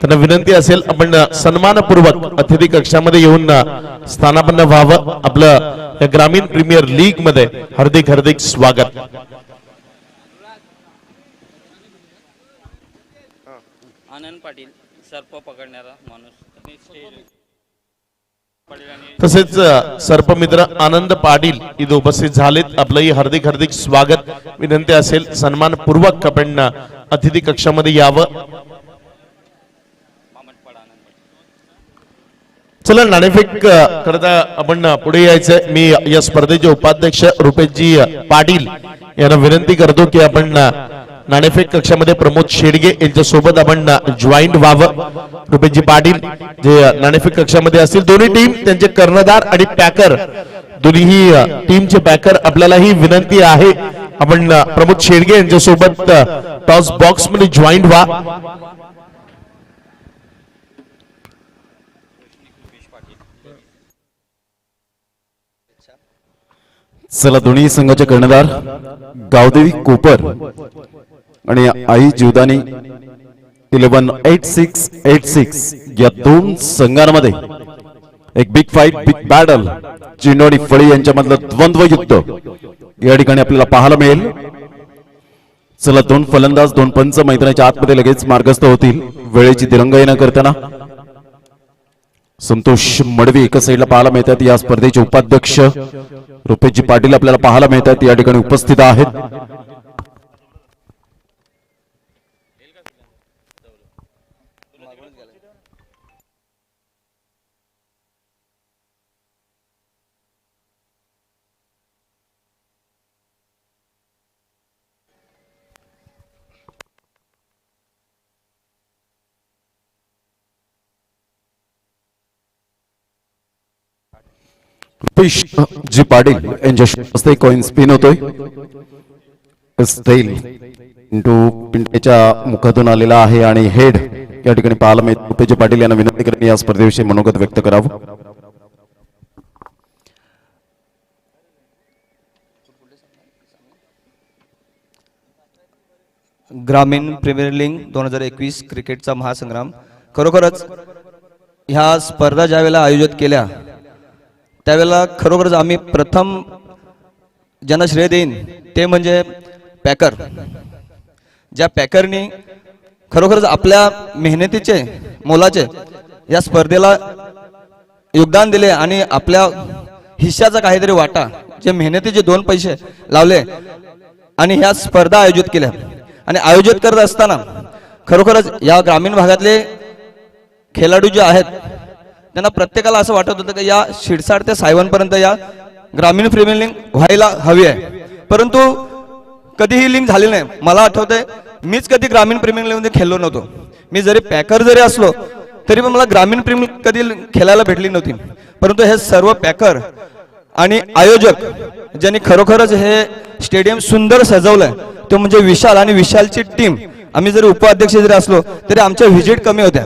त्यांना विनंती असेल आपण सन्मानपूर्वक अतिथी कक्षामध्ये येऊन स्थानापन्न व्हावं. आपलं या ग्रामीण प्रीमियर लीग मध्ये हार्दिक स्वागत. आनंद पाटील सर्प पकडणारा माणूस तसेच सर्पमित्र आनंद पाटील इथे उपस्थित झालेत. आपलंही हार्दिक स्वागत. विनंती असेल सन्मानपूर्वक आपण अतिथी कक्षामध्ये यावं. चला नाणेफेक करता आपण पुढे यायचंय. मी या स्पर्धेचे उपाध्यक्ष रुपेशजी पाटील यांना विनंती करतो की आपण नाणेफेक कक्षामध्ये प्रमोद शेडगे यांच्या सोबत आपण जॉईंट व्हावं. रुपेशजी पाटील जे नाणेफेक कक्षामध्ये असतील. दोन्ही टीम त्यांचे कर्णधार आणि पॅकर दोन्ही टीमचे पॅकर आपल्याला ही विनंती आहे आपण प्रमोद शेडगे यांच्या सोबत टॉस बॉक्स मध्ये जॉईंट व्हा. चला दोन्ही संघाचे कर्णधार गावदेवी कोपर आणि आई जीवदानी 118686 या दोन संघांमध्ये एक बिग फाईट बिग बॅटल चिंडू आणि फळी यांच्यामधलं द्वंद्व युद्ध या ठिकाणी आपल्याला पाहायला मिळेल. चला दोन फलंदाज दोन पंच मैदानाच्या आतमध्ये लगेच मार्गस्थ होतील. वेळेची दिरंगाई न करताना संतोष मडवी एका साईडला पाहायला मिळतात. या स्पर्धेचे उपाध्यक्ष रुपेशजी पाटील आपल्याला पाहायला मिळतात. या ठिकाणी उपस्थित आहेत. रुपेश जी पाटील यांच्या हस्ते कॉइन स्पिन होतोय. स्टेल इंटू पिंटेच्या मुखातून आलेला आहे आणि हेड या ठिकाणी पाहायला मिळत. रुपेश पाटील यांना विनंती करणे या स्पर्धेविषयी मनोगत व्यक्त करावं. ग्रामीण प्रीमियर लीग 2021 क्रिकेटचा महासंग्राम. खरोखरच ह्या स्पर्धा ज्यावेळेला आयोजित केल्या त्यावेळेला खरोखरच आम्ही प्रथम ज्यांना श्रेय देईन ते म्हणजे पॅकर. ज्या पॅकरनी खरोखरच आपल्या मेहनतीचे मोलाचे या स्पर्धेला योगदान दिले आणि आपल्या हिश्श्याचा काहीतरी वाटा जे मेहनतीचे 2 पैसे लावले आणि ह्या स्पर्धा आयोजित केल्या. आणि आयोजित करत असताना खरोखरच या ग्रामीण भागातले खेळाडू जे आहेत त्यांना प्रत्येकाला असं वाटत होतं की या शिरसाट ते सायवनपर्यंत या ग्रामीण प्रीमियर लीग व्हायला हवी आहे. परंतु कधी ही लिंक झाली नाही. मला आठवतंय मीच कधी ग्रामीण प्रीमियर लीग मध्ये खेळलो नव्हतो. मी जरी पॅकर जरी असलो तरी पण मला ग्रामीण प्रीमियर कधी खेळायला भेटली नव्हती. परंतु हे सर्व पॅकर आणि आयोजक ज्यांनी खरोखरच हे स्टेडियम सुंदर सजवलंय तो म्हणजे विशाल आणि विशालची टीम. आम्ही जरी उपाध्यक्ष जरी असलो तरी आमच्या व्हिजिट कमी होत्या.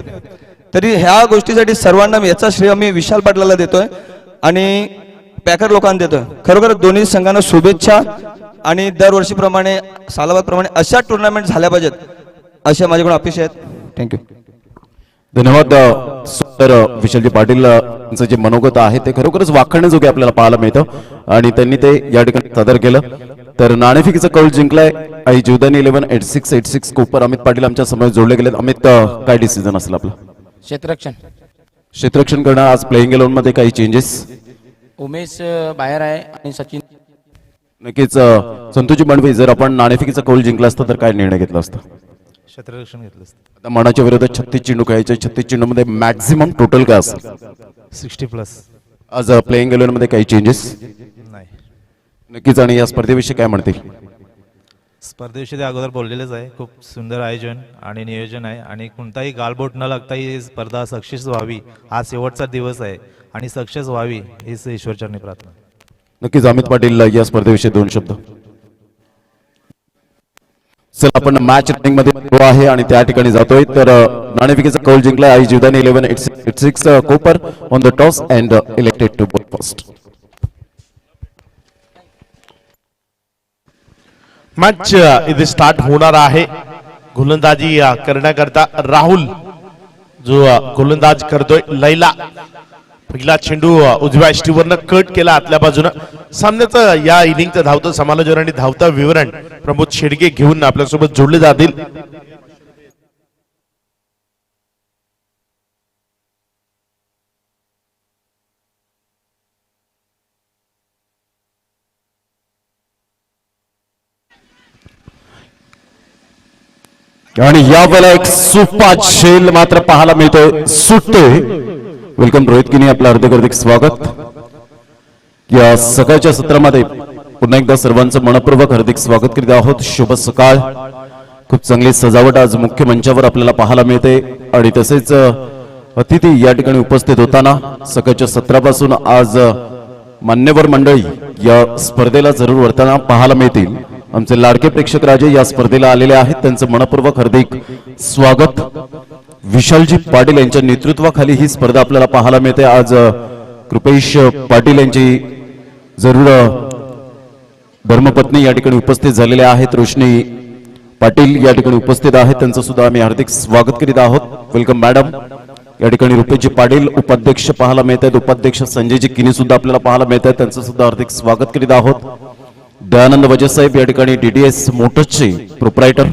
तरी ह्या गोष्टीसाठी सर्वांना याचा श्रेय मी विशाल पाटलाला देतोय आणि पॅकर लोकांना देतोय. खरोखर दोन्ही संघांना शुभेच्छा आणि दरवर्षीप्रमाणे सालाबादप्रमाणे अशा टुर्नामेंट झाल्या पाहिजेत अशा माझ्याकडून अपेक्षा आहेत. थँक्यू. धन्यवाद. सुंदर विशालजी पाटील यांचं जे मनोगत आहे ते खरोखरच वाखाणण्याजोगे आपल्याला पाहायला मिळतं आणि त्यांनी ते या ठिकाणी सादर केलं. तर नाणेफेकीचा कौल जिंकलाय आई जीवदानी 118686 कोपर अमित पाटील आमच्या समोर जोडले गेलेत. अमित, काय डिसिजन असेल आपला? क्षेत्ररक्षण. क्षेत्ररक्षण करणं. आज प्लेइंग इलेव्हन मध्ये काही चेंजेस? उमेश बाहेर आहे आणि सचिन. नक्कीच संतोषजी बंडवे, जर आपण नाणेफेकीचा कौल जिंकला असता तर काय निर्णय घेतला असता? क्षेत्ररक्षण घेतलं असतं. आता मनाच्या विरोधात 36 चेंडू खेळायचे. 36 चेंडू मध्ये मॅक्झिमम टोटल काय असेल? 60+. आज प्लेइंग इलेव्हन मध्ये काही चेंजेस नाही. नक्कीच. आणि या स्पर्धेविषयी काय म्हणतील? स्पर्धेविषयी ते अगोदर बोललेलेच आहे. खूप सुंदर आयोजन आणि नियोजन आहे आणि कोणताही गालबोट न लागता ही स्पर्धा सक्सेस व्हावी. हा शेवटचा दिवस आहे आणि सक्सेस व्हावी हीच ईश्वरचरणी प्रार्थना. नक्कीच. अमित पाटील, या स्पर्धेविषयी 2 शब्द. चला, आपण मॅच रनिंग मध्ये आहे आणि त्या ठिकाणी जातोय. तर नाणेफेकीचा कौल जिंकला Aai Jivdani 1186 Kopar on the toss and elected to bowl first. Match इथे स्टार्ट होणार आहे. गोलंदाजी करण्याकरता राहुल जो गोलंदाज करतोय. लैला पहिला चेंडू उजव्या यष्टीवरनं कट केला आतल्या बाजूनं. सामन्याचं या इनिंगचं धावतं समालोचन आणि धावतं विवरण प्रमोद शेडगे घेऊन आपल्यासोबत जोडले जातील. आणि यावेळेला एक सुपा झेल मात्र पाहायला मिळतोय. सुटतोय. वेलकम रोहित किनी, आपलं हार्दिक स्वागत. या सकाळच्या सत्रामध्ये पुन्हा एकदा सर्वांचं मनपूर्वक हार्दिक स्वागत करीत आहोत. शुभ सकाळ. खूप चांगली सजावट आज मुख्य मंचावर आपल्याला पाहायला मिळते आणि तसेच अतिथी या ठिकाणी उपस्थित होताना सकाळच्या सत्रापासून आज मान्यवर मंडळी या स्पर्धेला जरूर वर्ताना पाहायला मिळतील. आमचे लाडके प्रेक्षक राजे या स्पर्धेला आलेले आहेत, त्यांचं मनपूर्वक हार्दिक स्वागत. विशालजी पाटील यांच्या नेतृत्वाखाली ही स्पर्धा आपल्याला पाहायला मिळते. आज कृपेश पाटील यांची जरूर धर्मपत्नी या ठिकाणी उपस्थित झालेल्या आहेत. रोशनी पाटील या ठिकाणी उपस्थित आहेत, त्यांचं सुद्धा आम्ही हार्दिक स्वागत करीत आहोत. Welcome madam. या ठिकाणी रुपेशजी पाटील उपाध्यक्ष पाहायला मिळत आहेत. उपाध्यक्ष संजयजी किनी सुद्धा आपल्याला पाहायला मिळत आहेत, त्यांचं सुद्धा हार्दिक स्वागत करीत आहोत. दयानंद वजे साहेब या ठिकाणी DDS मोटर्सचे प्रोप्रायटर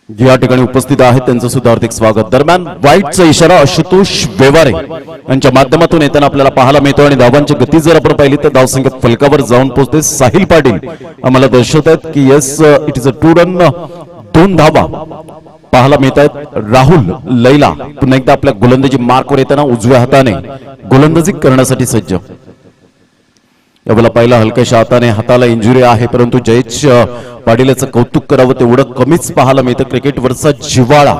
या ठिकाणी उपस्थित आहेत, त्यांचं सुद्धा हार्दिक स्वागत. दरम्यान वाईटचा इशारा आशुतोष वेवारे यांच्या माध्यमातून येताना आपल्याला पाहायला मिळतो आणि धावांची गती जर आपण पाहिली तर धावसंख्या फलकावर जाऊन पोहोचते. साहिल पाटील आम्हाला दर्शवत आहेत की yes it is a 2 run. 2 धावा पाहायला मिळत आहेत. राहुल लैला पुन्हा एकदा आपल्या गोलंदाजी मार्कवर येताना उजव्या हाताने गोलंदाजी करण्यासाठी सज्ज. यावेळेला पहिला हलक्याशा हाताला इंजुरी आहे, परंतु जयेश पाटील याचं कौतुक करावं तेवढं कमीच पाहायला मिळतं. क्रिकेटवरचा जिव्हाळा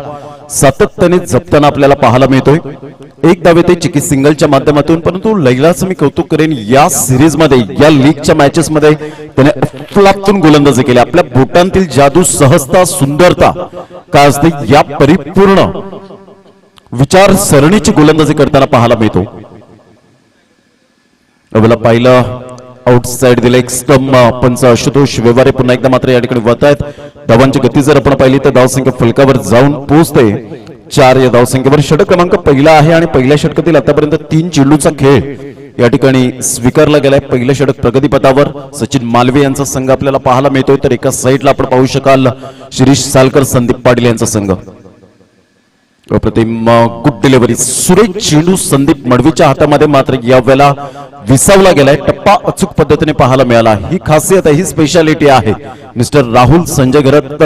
सातत्याने जपताना आपल्याला पाहायला मिळतोय. एक धावे ते चिकी सिंगलच्या माध्यमातून, परंतु लैलाचं मी कौतुक करेन. या सिरीज मध्ये या लीगच्या मॅचेस मध्ये त्याने अफलातून गोलंदाजी केली. आपल्या बोटांतील जादू, सहजता, सुंदरता काय असते या परिपूर्ण विचारसरणीची गोलंदाजी करताना पाहायला मिळतो. यावेळेला पहिलं आउटसाइड दिले. एक स्टंप पंच आशुतोष व्यवहारे पुन्हा एकदा मात्र या ठिकाणी वळत आहेत. धावांची गती जर आपण पाहिली तर धावसंख्या फलकावर जाऊन पोहोचते 4 या धावसंख्येवर. षटक क्रमांक पहिला आहे आणि पहिल्या षटकातील आतापर्यंत 3 चेंडूचा खेळ या ठिकाणी स्वीकारला गेलाय. पहिलं षटक प्रगतीपथावर सचिन मालवे यांचा संघ आपल्याला पाहायला मिळतोय, तर एका साईडला आपण पाहू शकाल शिरीष सालकर, संदीप पाटील यांचा संघ. अप्रतिम गुड डिलिव्हरी, सुरेख चेंडू संदीप मडवीच्या हातामध्ये मात्र यावेळेला विसावला गेलाय. टप्पा अचूक पद्धतीने पाहायला मिळाला. ही खासियत आहे, ही स्पेशालिटी आहे. मिस्टर राहुल संजय घरत,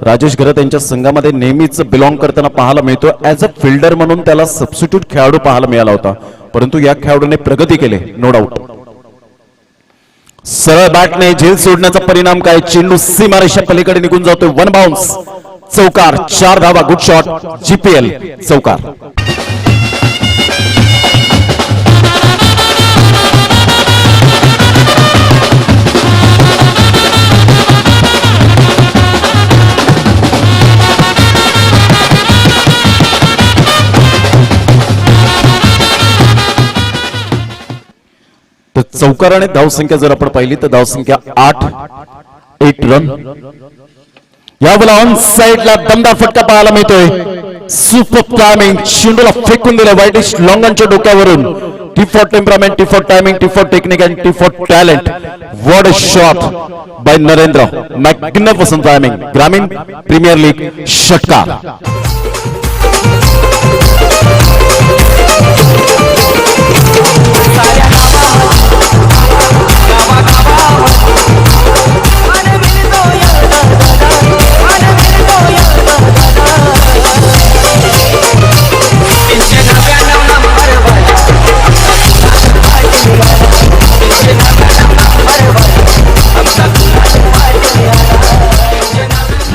राजेश घरत यांच्या संघामध्ये नेहमीच बिलॉंग करताना पाहायला मिळतो. ऍज अ फिल्डर म्हणून त्याला सबस्टिट्यूट खेळाडू पाहायला मिळाला होता, परंतु या खेळाडूने प्रगती केली, नो डाऊट. सरळ बॅटने झेल सोडण्याचा परिणाम काय? चेंडू सीमारेषा पलीकडे निघून जातोय. 1 बाउन्स, चौकार, 4 धावा. गुड शॉट, GPL चौकार. तर चौकाराने धावसंख्या जर आपण पाहिली तर धावसंख्या 8 रन. यावेळेला ऑन साइडला दमदार फटका पाहायला मिळतोय. सुपर टायमिंग, चेंडूला फेकून दिलं वाईटिश लॉंगनच्या डोक्यावरून. T for temperament, T for timing, T for technique, and T for talent. What a shot by Narendra. Magnificent timing. Gramin Premier League षटकार.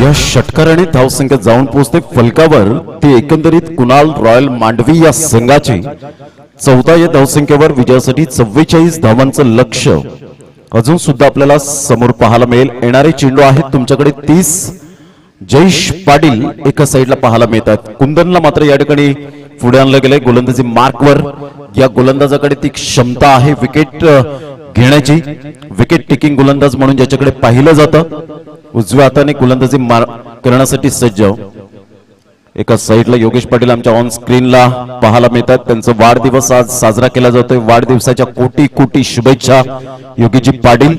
या षटकाराने धावसंख्या जाऊन पोहोचते फलकावर. ती एकंदरीत कुणाल रॉयल मांडवी या संघाची 14 या धावसंख्येवर विजयासाठी 44 धावांचं लक्ष्य अजून सुद्धा आपल्याला समोर पाहायला मिळेल. येणारे चेंडू आहेत तुमच्याकडे 30. जयेश पाटील एका साईडला पाहायला मिळतात. कुंदनला मात्र या ठिकाणी पुढे आणलं गेलंय गोलंदाजी मार्कवर. या गोलंदाजाकडे ती क्षमता आहे विकेट घेण्याची. विकेट टेकिंग गोलंदाज म्हणून ज्याच्याकडे पाहिलं जातं. उजव्या हाताने गोलंदाजी करण्यासाठी सज्ज. एका साईडला योगेश पाटील आमच्या ऑन स्क्रीनला पाहायला मिळतात. त्यांचा वाढदिवस आज साजरा केला जातोय. वाढदिवसाच्या कोटी कोटी शुभेच्छा योगीजी पाटील.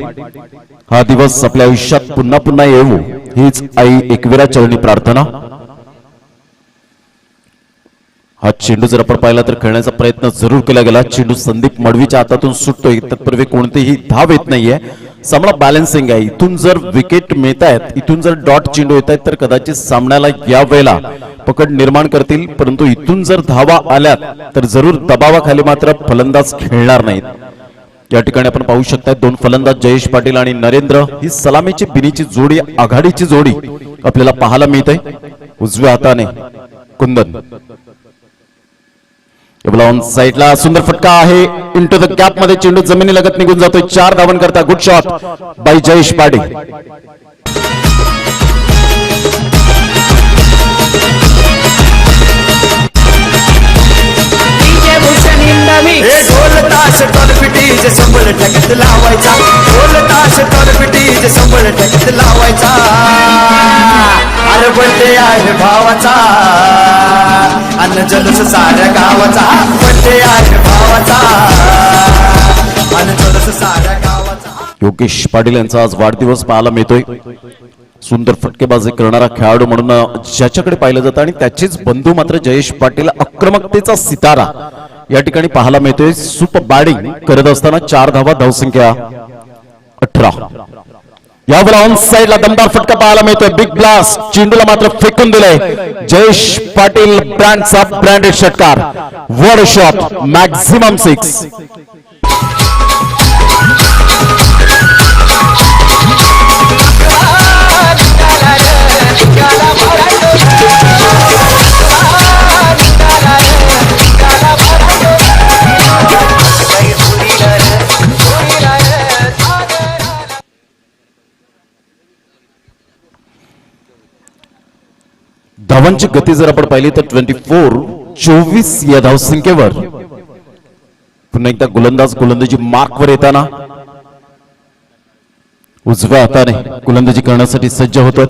हा दिवस आपल्या आयुष्यात पुन्हा पुन्हा येऊ हीच आई एकविरा चरणी प्रार्थना. हा चेंडू जर आपण पाहिला तर खेळण्याचा प्रयत्न जरूर केला गेला. चेंडू संदीप मडवीच्या हातातून सुटतोय. तत्पूर्वी कोणतीही धाव येत नाहीये. सामना बॅलन्सिंग आहे. इथून जर विकेट मिळतायत, इथून जर डॉट चेंडू येत आहेत तर कदाचित सामन्याला या वेळेला पकड निर्माण करतील. परंतु इथून जर धावा आल्यात तर जरूर दबावाखाली मात्र फलंदाज खेळणार नाहीत. या ठिकाणी आपण पाहू शकता दोन फलंदाज जयेश पाटील आणि नरेंद्र ही सलामीची बिनीची जोडी, आघाडीची जोडी आपल्याला पाहायला मिळते. उजव्या हाताने कुंदन. ऑन साइडला सुंदर फटका आहे. इंटू द गॅप मध्ये चेंडू जमिनी लगत निघून जातोय. 4 धावन करता. Good shot bye Jayesh Patil. ढोल ताश टॉलपिटीचे संबळ ठेक्यात लावायचा. ढोल ताश टॉलपिटीचे संबळ ठेक्यात लावायचा. अरे बर्थडे आहे भावाचा अन्न जलूस साऱ्या गावाचा. बर्थडे आहे भावाचा अन्न जलूस साऱ्या गावाचा. योगेश पाटील यांचा आज वाढदिवस पाहायला मिळतोय. सुंदर फटकेबाजी करणारा खेळाडू म्हणून ज्याच्याकडे पाहिलं जातं आणि त्याचेच बंधू मात्र जयेश पाटील आक्रमकतेचा सितारा या ठिकाणी पाहायला मिळतोय. सुपर बॅटिंग करत असताना 4 धावा, धावसंख्या 18. यावर ऑन साइडला दमदार फटका पाहायला मिळतोय. बिग ब्लास्ट चेंडूला मात्र फेकून दिलंय. जयेश पाटील ब्रँडचा ब्रँडेड षटकार. What a shot. मॅक्झिमम 6. धावांची गती जर आपण पाहिली तर 24 या धावसंख्येवर पुन्हा एकदा गोलंदाजी मार्कवर येताना उजव्या हाताने गोलंदाजी करण्यासाठी सज्ज होतो.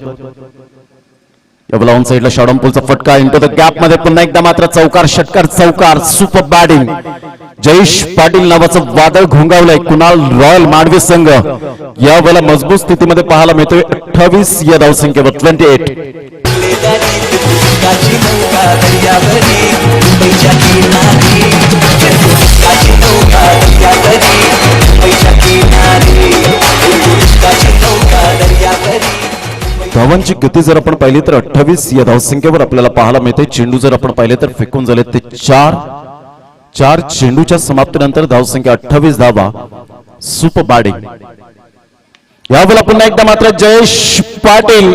ऑन साइडला शॉर्टपुलचा फटका. इंटू द गॅप मध्ये पुन्हा एकदा मात्र चौकार षटकार. चौकार. Super batting. जयेश पाटील नावाचं वादळ घोंगावलंय कुणाल रॉयल मांडवी संघ. या वेळेला मजबूत स्थितीमध्ये पाहायला मिळतोय. 28 या धावसंख्येवर 28. धावांची गती जर आपण पाहिली तर 28 या धावसंख्येवर आपल्याला पाहायला मिळते. चेंडू जर आपण पाहिले तर फेकून झाले ते 4 चेंडूच्या समाप्तीनंतर धावसंख्या 28 धावा. Super batting. यावेळेला पुन्हा एकदा मात्र जयेश पाटील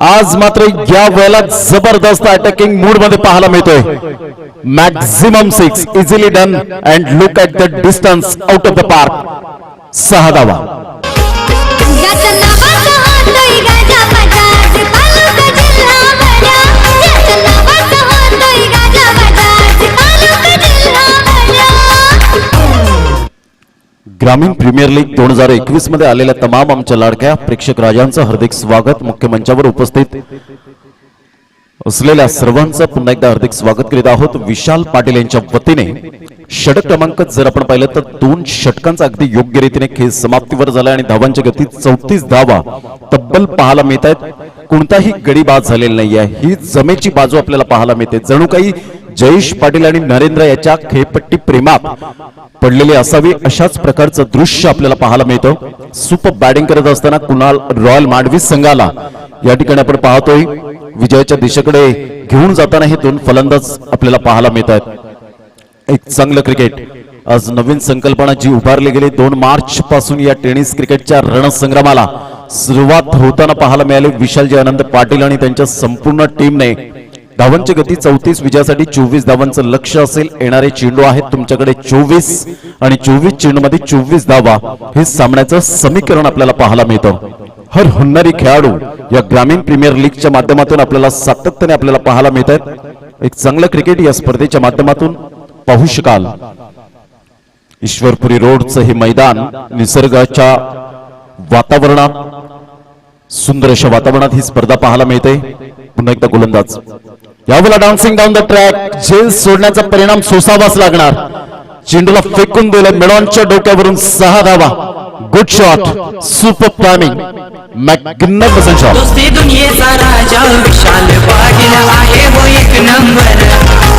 आज मात्र या वेळेला जबरदस्त अटॅकिंग मूड मध्ये पाहायला मिळतोय. Maximum 6. Easily done and look at the distance out of the park. 6 धावा. ग्रामीण प्रीमियर लीग 2021 मध्ये आलेल्या तमाम आमच्या लाडक्या प्रेक्षक राजांचं हार्दिक स्वागत. मुख्य मंचावर उपस्थित असलेल्या सर्वांचं पुन्हा एकदा हार्दिक स्वागत करीत आहोत. विशाल पाटील यांच्या वतीने षटक क्रमांक जर आपण पाहिलं तर 2 षटकांचा अगदी योग्य रीतीने खेळ समाप्तीवर झाला आणि धावांची गती 34 धावा तब्बल पाहायला मिळत आहेत. कोणताही गडी बाद झालेला नाही आहे. ही जमेची बाजू आपल्याला पाहायला मिळते. जणू काही जयेश पाटील आणि नरेंद्र याच्या खेळपट्टी प्रेमात पडलेले असावे अशाच प्रकारचं दृश्य आपल्याला पाहायला मिळतं. सुपर बॅटिंग करत असताना कुणाल रॉयल मांडवी संघाला या ठिकाणी आपण पाहतोय विजयाच्या दिशेकडे घेऊन जाताना हे 2 फलंदाज आपल्याला पाहायला मिळत आहेत. एक चांगलं क्रिकेट आज नवीन संकल्पना जी उभारली गेली 2 मार्च पासून या टेनिस क्रिकेटच्या रणसंग्रामाला सुरुवात होताना पाहायला मिळाली. विशालजी आनंद पाटील आणि त्यांच्या संपूर्ण टीमने धावांची गती 34 विजयासाठी 24 धावांचं लक्ष असेल. येणारे चेंडू आहेत तुमच्याकडे 24 आणि 24 चेंडू मध्ये 24 धावा हे सामन्याचं समीकरण आपल्याला पाहायला मिळतं. हर हुन्नरी खेळाडू या ग्रामीण प्रीमियर लीगच्या माध्यमातून आपल्याला सातत्याने आपल्याला पाहायला मिळत आहेत. एक चांगलं क्रिकेट या स्पर्धेच्या माध्यमातून पाहू शकाल. ईश्वरपुरी रोडचं हे मैदान निसर्गाच्या वातावरणात सुंदर अशा वातावरणात ही स्पर्धा पाहायला मिळते. पुन्हा एकदा गोलंदाज यावेळेला डान्सिंग डाऊन द ट्रॅक झेल सोडण्याचा परिणाम सोसावाच लागणार. चेंडूला फेकून दिलं मेडॉनच्या डोक्यावरून 6 धावा. Good shot super timing magnificent shot. दोस्ती दुनियेचा राजा विशाल पाटील आहे हो एक नंबर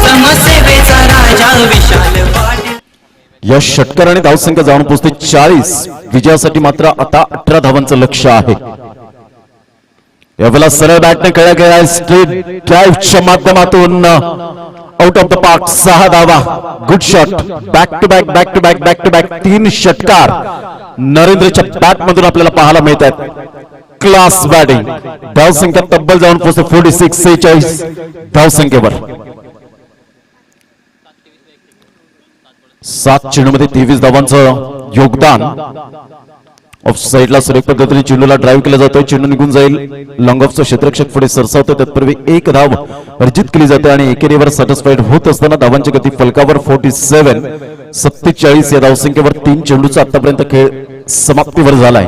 समसेवेचा राजा विशाल पाटील. या षटकाराने धावसंख्या जाऊन पोहोचते 40. विजयासाठी मात्र आता 18 धावांचं लक्ष आहे. यावेळेला सरळ बॅटने खेळला गेला स्ट्रेट ड्राईव्हच्या माध्यमातून आउट ऑफ द पार्क 6 धावा. Good shot back to back back to back back to back 3 षटकार नरेंद्रच्या बॅट मधून आपल्याला पाहायला मिळतात. क्लास बॅटिंग धावसंख्या तब्बल जाऊन पोहोचते 46 धावसंख्येवर. 7 चेंडूमध्ये 23 धावांचं योगदान. ऑफ साईडला सुरेख पद्धतीने चेंडूला ड्राईव्ह केला जातोय. चेंडू निघून जाईल. लॉंग ऑफचं क्षेत्ररक्षक पुढे सरसावतो. तत्पूर्वी 1 धाव अर्जित केली जाते आणि एकेरीवर सॅटिस्फाईड होत असताना धावांची गती फलकावर 47 या धावसंख्येवर 3 चेंडूचा आतापर्यंत खेळ समाप्तीवर झालाय.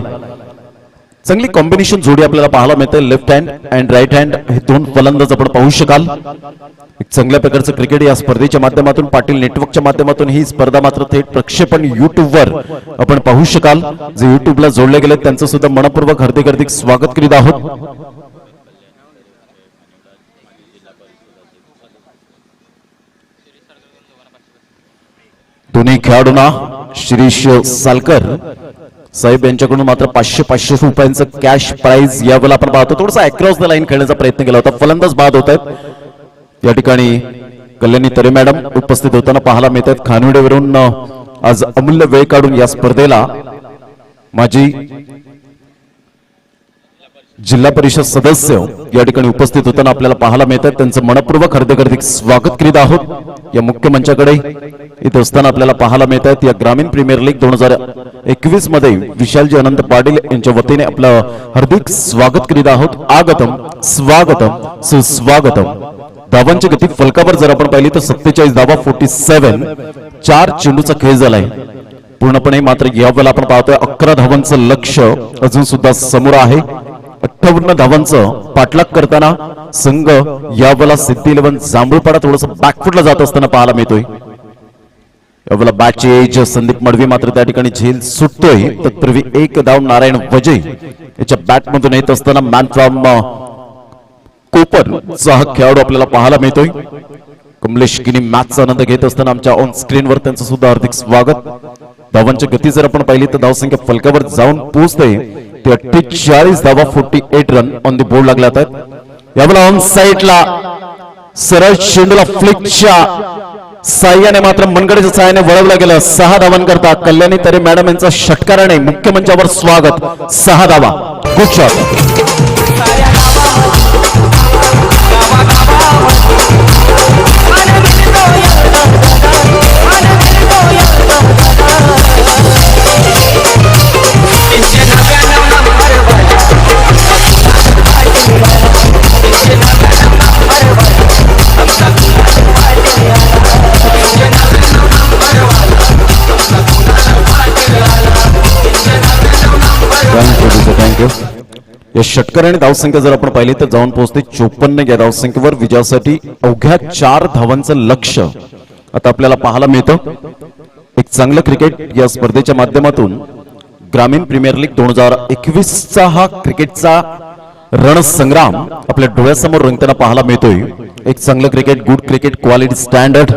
चांगली कॉम्बिनेशन जोडी आपल्याला पाहायला मिळते. Left hand and right hand हे 2 फलंदाज आपण पाहू शकाल. एक चांगल्या प्रकारचं क्रिकेट या स्पर्धेच्या माध्यमातून पाटील नेटवर्कच्या माध्यमातून ही स्पर्धा मात्र थेट प्रक्षेपण युट्यूबवर आपण पाहू शकाल. जे युट्यूबला जोडले गेले त्यांचं सुद्धा मनपूर्वक हार्दिक स्वागत करीत आहोत. दोन्ही खेळाडूंना शिरीष सालकर साहेब यांच्याकडून मात्र 500 रुपयांचं कॅश प्राइज यावेळेला आपण पाहतो. थोडासा अक्रॉस द लाईन खेळण्याचा प्रयत्न केला होता. फलंदाज बाद होत आहेत. या ठिकाणी कल्याणी तरे मॅडम उपस्थित होताना पाहायला मिळतात. खानविडेवरून आज अमूल्य वेळ काढून या स्पर्धेला माजी जिल्हा परिषद सदस्य या ठिकाणी उपस्थित होताना आपल्याला पाहायला मिळतात. त्यांचं मनपूर्वक हार्दिक स्वागत करीत आहोत. या मुख्य मंचाकडे येत असताना आपल्याला पाहायला मिळतात. या ग्रामीण प्रीमियर लीग 2021 मध्ये विशालजी अनंत पाटील यांच्या वतीने आपलं हार्दिक स्वागत करीत आहोत. आगतम स्वागतम सुस्वागतम. धावांची गती फलकावर जर आपण पाहिली तर 47 धावा 47. 4 चेंडूचा खेळ झालाय पूर्णपणे. मात्र यावेळेला आपण पाहतोय 11 धावांचं लक्ष अजून सुद्धा समोर आहे. 58 धावांचं पाठलाग करताना संघ यावेळेला सिद्धी 11 जांभूळपाडा थोडस बॅकफुटला जात असताना पाहायला मिळतोय. यावेळेला बॅटची एज संदीप मडवी मात्र त्या ठिकाणी झेल सुटतोय. तत्पूर्वी 1 धाव नारायण वजय याच्या बॅट मधून येत असताना मॅन फ्रॉम कोपरचा हा खेळाडू आपल्याला पाहायला मिळतोय. कमलेश गिनी मॅचचा आनंद घेत असताना आमच्या ऑन स्क्रीनवर त्यांचं सुद्धा हार्दिक स्वागत. धावांची गती जर आपण पाहिली तर धावसंख्या फलकावर जाऊन पोहोचते ते 48 धावा 48 रन ऑन द बोर्ड लागले आहेत. यावेळेला ऑन साईडला सरळ चेंडूला फ्लिकच्या साह्याने मात्र मनगडीच्या साह्याने वळवला गेलं. 6 धावांकरता कल्याणी तरे मॅडम यांचा षटकाराने मुख्य मंचावर स्वागत. 6 धावा. Good shot. थँक्यू. या षटकाराने धावसंख्या जर आपण पाहिली तर जाऊन पोहोचते 54 या धावसंख्येवर. विजयासाठी अवघ्या 4 धावांचं लक्ष आता आपल्याला पाहायला मिळतं एक चांगलं क्रिकेट या स्पर्धेच्या माध्यमातून ग्रामीण प्रीमियर लीग 2021चा हा क्रिकेटचा रणसंग्राम आपल्या डोळ्यासमोर रंगताना पाहायला मिळतोय. एक चांगलं cricket, good cricket, quality standard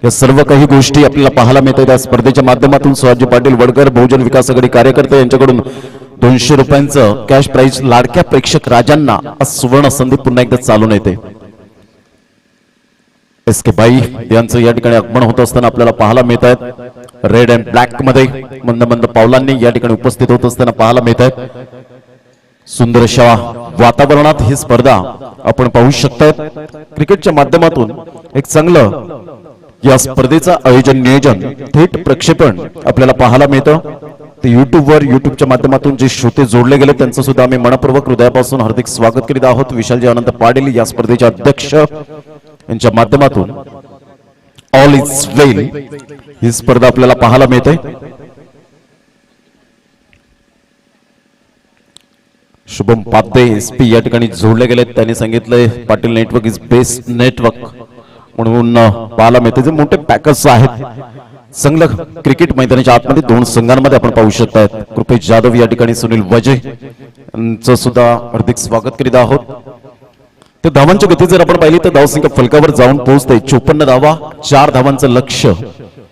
या सर्व काही गोष्टी आपल्याला पाहायला मिळतात या स्पर्धेच्या माध्यमातून. शिवाजी पाटील वडकर बहुजन विकास आघाडी कार्यकर्ते यांच्याकडून 200 रुपयांचं कॅश प्राइज लाडक्या प्रेक्षक राजांना आज सुवर्ण संधी पुन्हा एकदा चालून येते. एस के बाई यांचं या ठिकाणी आगमन होत असताना आपल्याला पाहायला मिळत आहेत. रेड अँड ब्लॅक मध्ये मंद मंद पावलांनी या ठिकाणी उपस्थित होत असताना पाहायला मिळत आहेत. सुंदर अशा वातावरणात ही स्पर्धा आपण पाहू शकता. क्रिकेटच्या माध्यमातून एक चांगलं या स्पर्धेचं आयोजन, नियोजन, थेट प्रक्षेपण आपल्याला पाहायला मिळतं. ते युट्यूबच्या माध्यमातून जे श्रोते जोडले गेले त्यांचं सुद्धा आम्ही मनपूर्वक हृदयापासून हार्दिक स्वागत करीत आहोत. विशालजी अनंत पाटील या स्पर्धेचे अध्यक्ष यांच्या माध्यमातून ऑल इज वेल ही स्पर्धा आपल्याला पाहायला मिळते. शुभम पाध्ये एसपी या ठिकाणी जोडले गेले. त्यांनी सांगितलंय Patil network is best network म्हणून पाहायला मिळते. जे मोठे पॅकर्स आहेत चांगलं क्रिकेट मैदानाच्या आतमध्ये 2 संघांमध्ये आपण पाहू शकता. कृपेश जाधव या ठिकाणी सुनील वजे यांचं सुद्धा हार्दिक स्वागत करीत आहोत. ते धावांची गती जर आपण पाहिली तर धावसंख्या फलकावर जाऊन पोहोचते. 54 धावा, 4 धावांचं लक्ष्य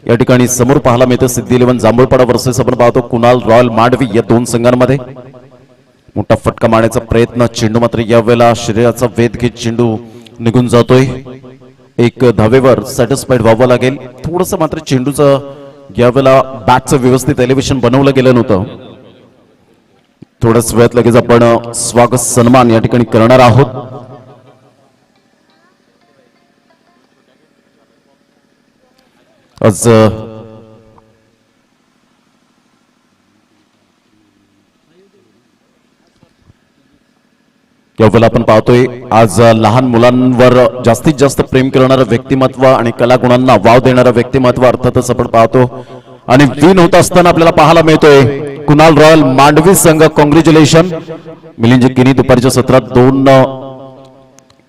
या ठिकाणी समोर पाहायला मिळतं. सिद्धी 11 जांभूळपाडा वर्सेस आपण पाहतो कुणाल रॉयल मांडवी या 2 संघांमध्ये. मोठा फटका मारण्याचा प्रयत्न, चेंडू मात्र यावेळेला शरीराचा वेध घेत चेंडू निघून जातोय. एक धावेवर सॅटिस्फाईड व्हावं लागेल. थोडस मात्र चेंडूचं यावेळेला बॅटचं व्यवस्थित एलिव्हेशन बनवलं गेलं नव्हतं. थोड्याच वेळात लगेच आपण स्वागत सन्मान या ठिकाणी करणार आहोत. आज यावेळेला आपण पाहतोय आज लहान मुलांवर जास्तीत जास्त प्रेम करणारं व्यक्तिमत्व आणि कलागुणांना वाव देणारं व्यक्तिमत्व अर्थातच आपण पाहतो. आणि विन होत असताना आपल्याला पाहायला मिळतोय कुणाल रॉयल मांडवी संघ. कॉंग्रॅच्युलेशन. मिलिंद किनी दुपारच्या सत्रात 2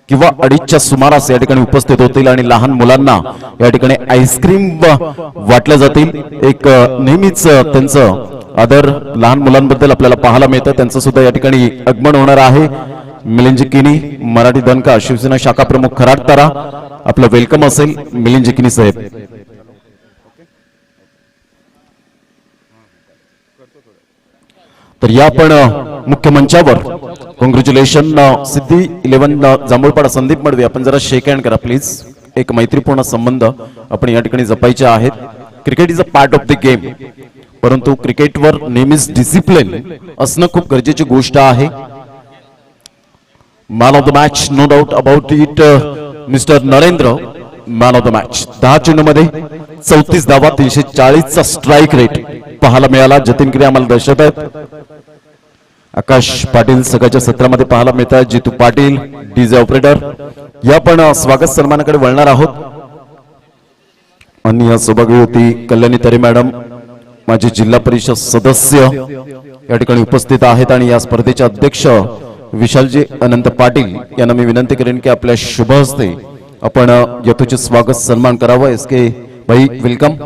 किंवा 2:30च्या सुमारास या ठिकाणी उपस्थित होतील आणि लहान मुलांना या ठिकाणी आईस्क्रीम वाटल्या जातील. एक नेहमीच त्यांचं आदर लहान मुलांबद्दल आपल्याला पाहायला मिळतं. त्यांचं सुद्धा या ठिकाणी आगमन होणार आहे. मिलिंद किनी मराठी दणका शिवसेना शाखा प्रमुख खराडतारा आपलं वेलकम असेल मिलिंद किनी साहेब. तर या पण मुख्य मंचावर कॉंग्रॅच्युलेशन. सिद्धी 11 जांभूळपाडा संदीप मडवी आपण जरा शेक हँड करा प्लीज. एक मैत्रीपूर्ण संबंध आपण या ठिकाणी जपायचे आहेत. Cricket is a part of the game, परंतु क्रिकेटवर नेहमीच डिसिप्लिन असणं खूप गरजेची गोष्ट आहे. Man of the match, no doubt about it, mister Narendra man of the match. 10 चेंडूमध्ये 34 धावा, 340चा स्ट्राईक रेट पाहायला मिळाला. जतीन क्रिया आम्हाला दर्शवत आहेत. आकाश पाटील सकाळच्या सत्रामध्ये पाहायला मिळतात. जितू पाटील डीजे ऑपरेटर. या पण स्वागत सन्मानाकडे वळणार आहोत. आणि या सौभाग्य होती कल्याणी तरे मॅडम, माझे जिल्हा परिषद सदस्य या ठिकाणी उपस्थित आहेत. आणि या स्पर्धेचे अध्यक्ष विशालजी अनंत पाटील यांना मी विनंती करेन की आपल्या शुभ हस्ते आपण यथोचित स्वागत सन्मान करावं. एस के भाई वेलकम.